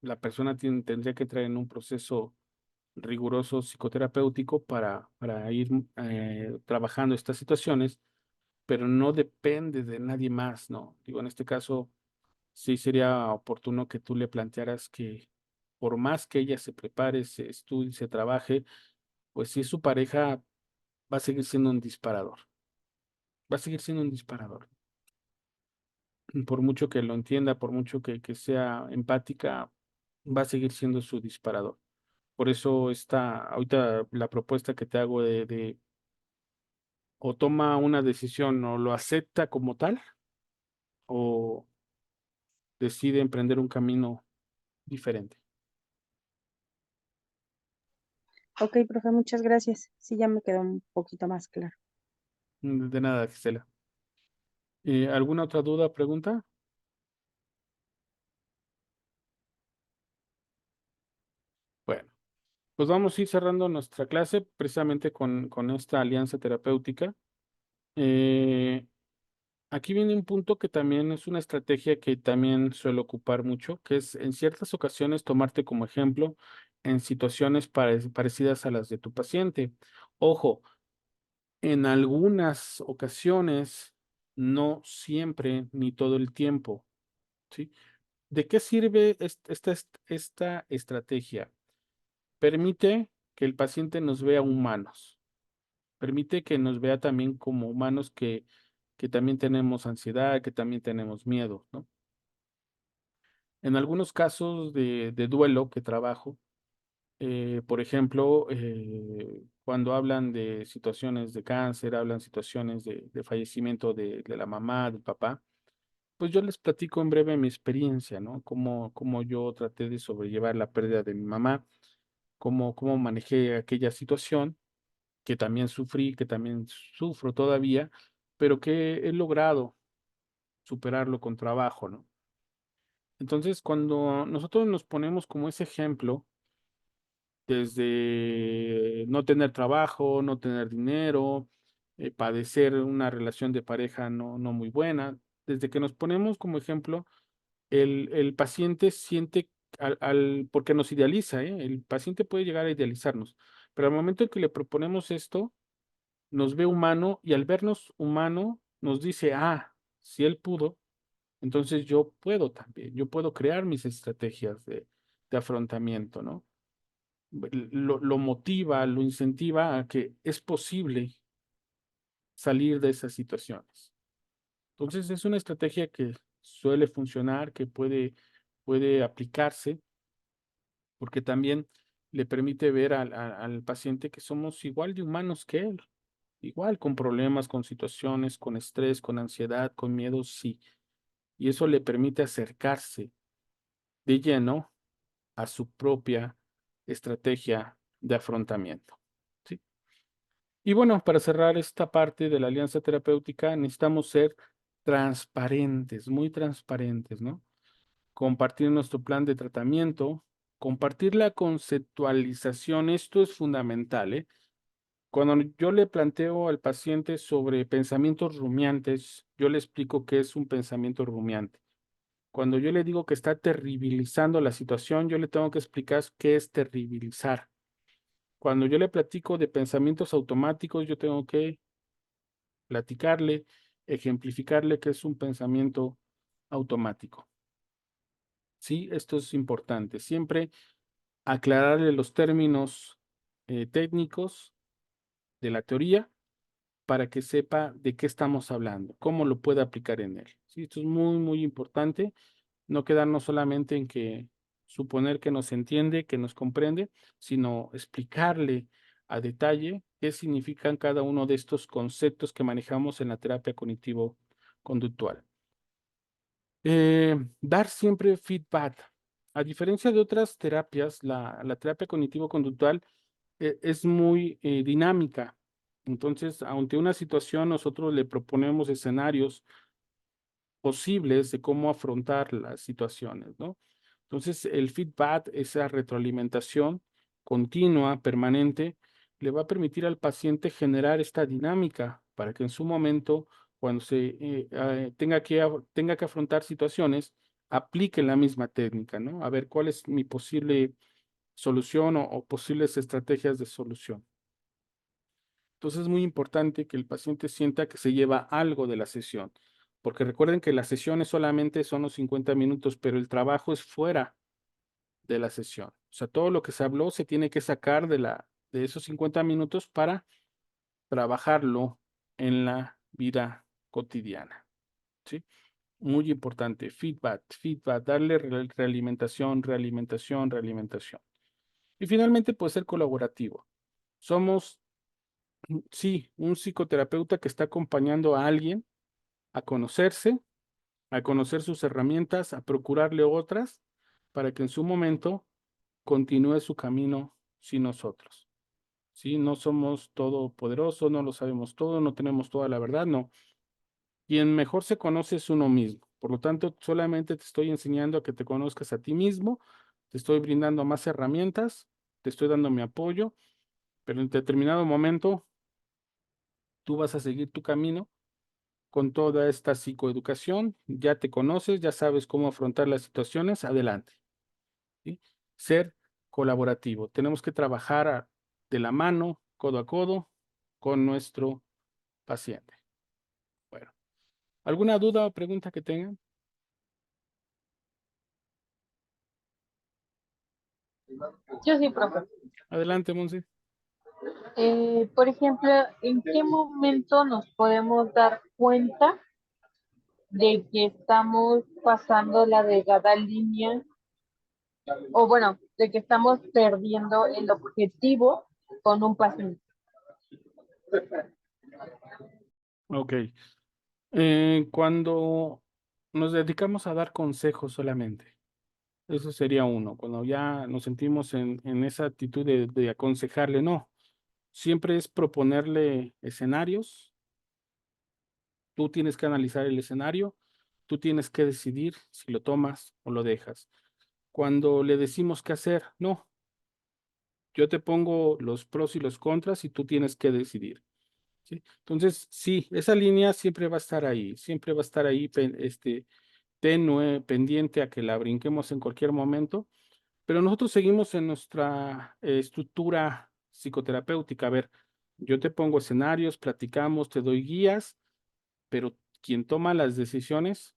la persona tendría que traer en un proceso riguroso psicoterapéutico para ir trabajando estas situaciones, pero no depende de nadie más, ¿no? Digo, en este caso, sí sería oportuno que tú le plantearas que por más que ella se prepare, se estudie, se trabaje, pues si es su pareja, va a seguir siendo un disparador, va a seguir siendo un disparador. Por mucho que lo entienda, por mucho que sea empática, va a seguir siendo su disparador. Por eso está ahorita la propuesta que te hago de o toma una decisión o lo acepta como tal o decide emprender un camino diferente. Ok, profe, muchas gracias. Sí, ya me quedó un poquito más claro. De nada, Gisela. ¿Alguna otra duda o pregunta? Bueno, pues vamos a ir cerrando nuestra clase precisamente con esta alianza terapéutica. Eh, Aquí viene un punto que también es una estrategia que también suelo ocupar mucho, que es en ciertas ocasiones tomarte como ejemplo en situaciones parecidas a las de tu paciente. Ojo, en algunas ocasiones, no siempre ni todo el tiempo, ¿sí? ¿De qué sirve esta estrategia? Permite que el paciente nos vea humanos, permite que nos vea también como humanos que también tenemos ansiedad, que también tenemos miedo, ¿no? En algunos casos de duelo que trabajo, por ejemplo, cuando hablan de situaciones de cáncer, hablan situaciones de fallecimiento de la mamá, del papá, pues yo les platico en breve mi experiencia, ¿no? Cómo yo traté de sobrellevar la pérdida de mi mamá, cómo manejé aquella situación, que también sufrí, que también sufro todavía, pero que he logrado superarlo con trabajo, ¿no? Entonces, cuando nosotros nos ponemos como ese ejemplo, desde no tener trabajo, no tener dinero, padecer una relación de pareja no muy buena, desde que nos ponemos como ejemplo, el paciente siente, porque nos idealiza, ¿eh? El paciente puede llegar a idealizarnos, pero al momento en que le proponemos esto, nos ve humano y al vernos humano, nos dice, ah, si él pudo, entonces yo puedo también, yo puedo crear mis estrategias de afrontamiento, ¿no? Lo motiva, lo incentiva a que es posible salir de esas situaciones. Entonces es una estrategia que suele funcionar, que puede aplicarse, porque también le permite ver al paciente que somos igual de humanos que él, igual con problemas, con situaciones, con estrés, con ansiedad, con miedo, sí. Y eso le permite acercarse de lleno a su propia estrategia de afrontamiento. ¿Sí? Y bueno, para cerrar esta parte de la alianza terapéutica, necesitamos ser transparentes, muy transparentes, ¿no? Compartir nuestro plan de tratamiento, compartir la conceptualización, esto es fundamental, ¿eh? Cuando yo le planteo al paciente sobre pensamientos rumiantes, yo le explico qué es un pensamiento rumiante. Cuando yo le digo que está terribilizando la situación, yo le tengo que explicar qué es terribilizar. Cuando yo le platico de pensamientos automáticos, yo tengo que platicarle, ejemplificarle qué es un pensamiento automático. Sí, esto es importante. Siempre aclararle los términos técnicos de la teoría para que sepa de qué estamos hablando, cómo lo puede aplicar en él. Sí, esto es muy importante. No quedarnos solamente en que suponer que nos entiende, que nos comprende, sino explicarle a detalle qué significan cada uno de estos conceptos que manejamos en la terapia cognitivo-conductual. Dar siempre feedback. A diferencia de otras terapias, la terapia cognitivo-conductual es muy dinámica. Entonces, ante una situación, nosotros le proponemos escenarios posibles de cómo afrontar las situaciones, ¿no? Entonces, el feedback, esa retroalimentación continua, permanente, le va a permitir al paciente generar esta dinámica para que en su momento, cuando tenga que afrontar situaciones, aplique la misma técnica, ¿no? A ver cuál es mi posible solución o posibles estrategias de solución. Entonces es muy importante que el paciente sienta que se lleva algo de la sesión, porque recuerden que las sesiones solamente son los 50 minutos, pero el trabajo es fuera de la sesión. O sea, todo lo que se habló se tiene que sacar de esos 50 minutos para trabajarlo en la vida cotidiana. ¿Sí? Muy importante, feedback, darle realimentación. Y finalmente puede ser colaborativo. Somos, sí, un psicoterapeuta que está acompañando a alguien a conocerse, a conocer sus herramientas, a procurarle otras para que en su momento continúe su camino sin nosotros. ¿sí? No somos todopoderosos, no lo sabemos todo, no tenemos toda la verdad, no. Quien mejor se conoce es uno mismo. Por lo tanto, solamente te estoy enseñando a que te conozcas a ti mismo, te estoy brindando más herramientas, te estoy dando mi apoyo, pero en determinado momento tú vas a seguir tu camino con toda esta psicoeducación, ya te conoces, ya sabes cómo afrontar las situaciones, adelante, ¿sí? Ser colaborativo. Tenemos que trabajar de la mano, codo a codo, con nuestro paciente. Bueno, ¿alguna duda o pregunta que tengan? Yo sí, profe. Adelante, Monse. Por ejemplo, ¿en qué momento nos podemos dar cuenta de que estamos pasando la delgada línea o bueno, de que estamos perdiendo el objetivo con un paciente? Ok. Cuando nos dedicamos a dar consejos solamente, eso sería uno. Cuando ya nos sentimos en esa actitud de aconsejarle, no. Siempre es proponerle escenarios. Tú tienes que analizar el escenario. Tú tienes que decidir si lo tomas o lo dejas. Cuando le decimos qué hacer, no. Yo te pongo los pros y los contras y tú tienes que decidir. ¿Sí? Entonces, sí, esa línea siempre va a estar ahí, siempre va a estar ahí, tenue, pendiente a que la brinquemos en cualquier momento, pero nosotros seguimos en nuestra estructura psicoterapéutica. A ver, yo te pongo escenarios, platicamos, te doy guías, pero quien toma las decisiones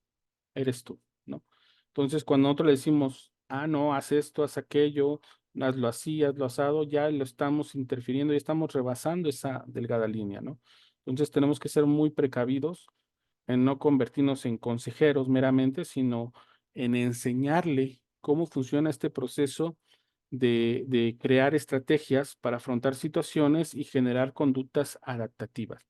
eres tú, ¿no? Entonces, cuando nosotros le decimos, no, haz esto, haz aquello, hazlo así, hazlo asado, ya lo estamos interfiriendo y estamos rebasando esa delgada línea, ¿no? Entonces, tenemos que ser muy precavidos en no convertirnos en consejeros meramente, sino en enseñarle cómo funciona este proceso de crear estrategias para afrontar situaciones y generar conductas adaptativas.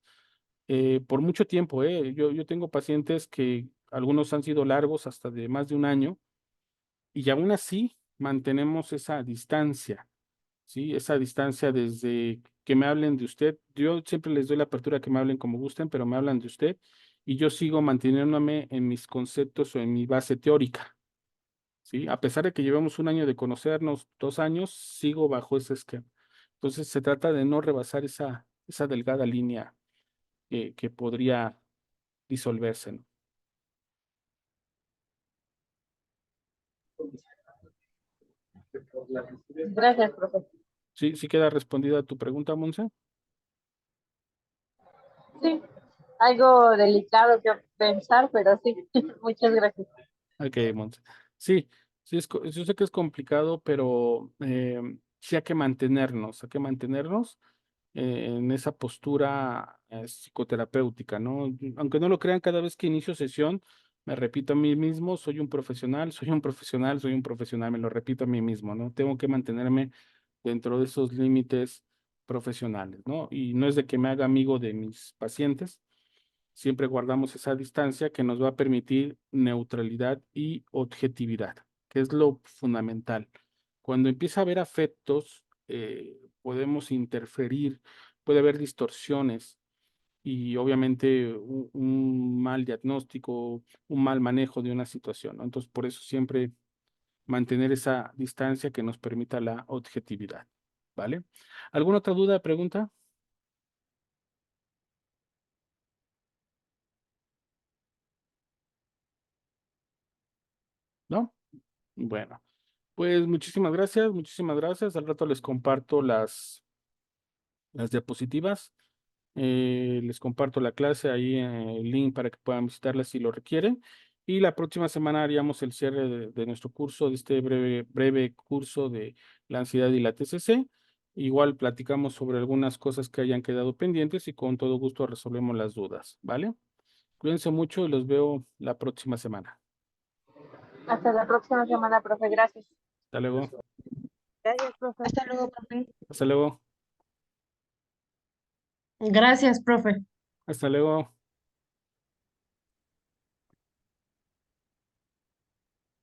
Por mucho tiempo, yo tengo pacientes que algunos han sido largos, hasta de más de un año, y aún así mantenemos esa distancia, ¿sí? Esa distancia desde que me hablen de usted. Yo siempre les doy la apertura que me hablen como gusten, pero me hablan de usted y yo sigo manteniéndome en mis conceptos o en mi base teórica, ¿sí? A pesar de que llevamos un año de conocernos, 2 años, sigo bajo ese esquema. Entonces se trata de no rebasar esa delgada línea que podría disolverse, ¿no? Gracias, profe. ¿Sí, sí queda respondida tu pregunta, Monse? Sí, algo delicado que pensar, pero sí, muchas gracias. Ok, Monse. Sí, sí, yo sé que es complicado, pero sí hay que mantenernos en esa postura psicoterapéutica, ¿no? Aunque no lo crean, cada vez que inicio sesión, me repito a mí mismo, soy un profesional, soy un profesional, soy un profesional, me lo repito a mí mismo, ¿no? Tengo que mantenerme dentro de esos límites profesionales, ¿no? Y no es de que me haga amigo de mis pacientes, siempre guardamos esa distancia que nos va a permitir neutralidad y objetividad, que es lo fundamental. Cuando empieza a haber afectos, podemos interferir, puede haber distorsiones y obviamente un mal diagnóstico, un mal manejo de una situación, ¿no? Entonces, por eso siempre mantener esa distancia que nos permita la objetividad, ¿vale? ¿Alguna otra duda, pregunta? ¿No? Bueno, pues muchísimas gracias, muchísimas gracias. Al rato les comparto las diapositivas. Les comparto la clase ahí en el link para que puedan visitarla si lo requieren. Y la próxima semana haríamos el cierre de nuestro curso, de este breve curso de la ansiedad y la TCC. Igual platicamos sobre algunas cosas que hayan quedado pendientes y con todo gusto resolvemos las dudas, ¿vale? Cuídense mucho y los veo la próxima semana. Hasta la próxima semana, profe. Gracias. Hasta luego. Gracias, profe. Hasta luego, profe. Hasta luego. Gracias, profe. Hasta luego.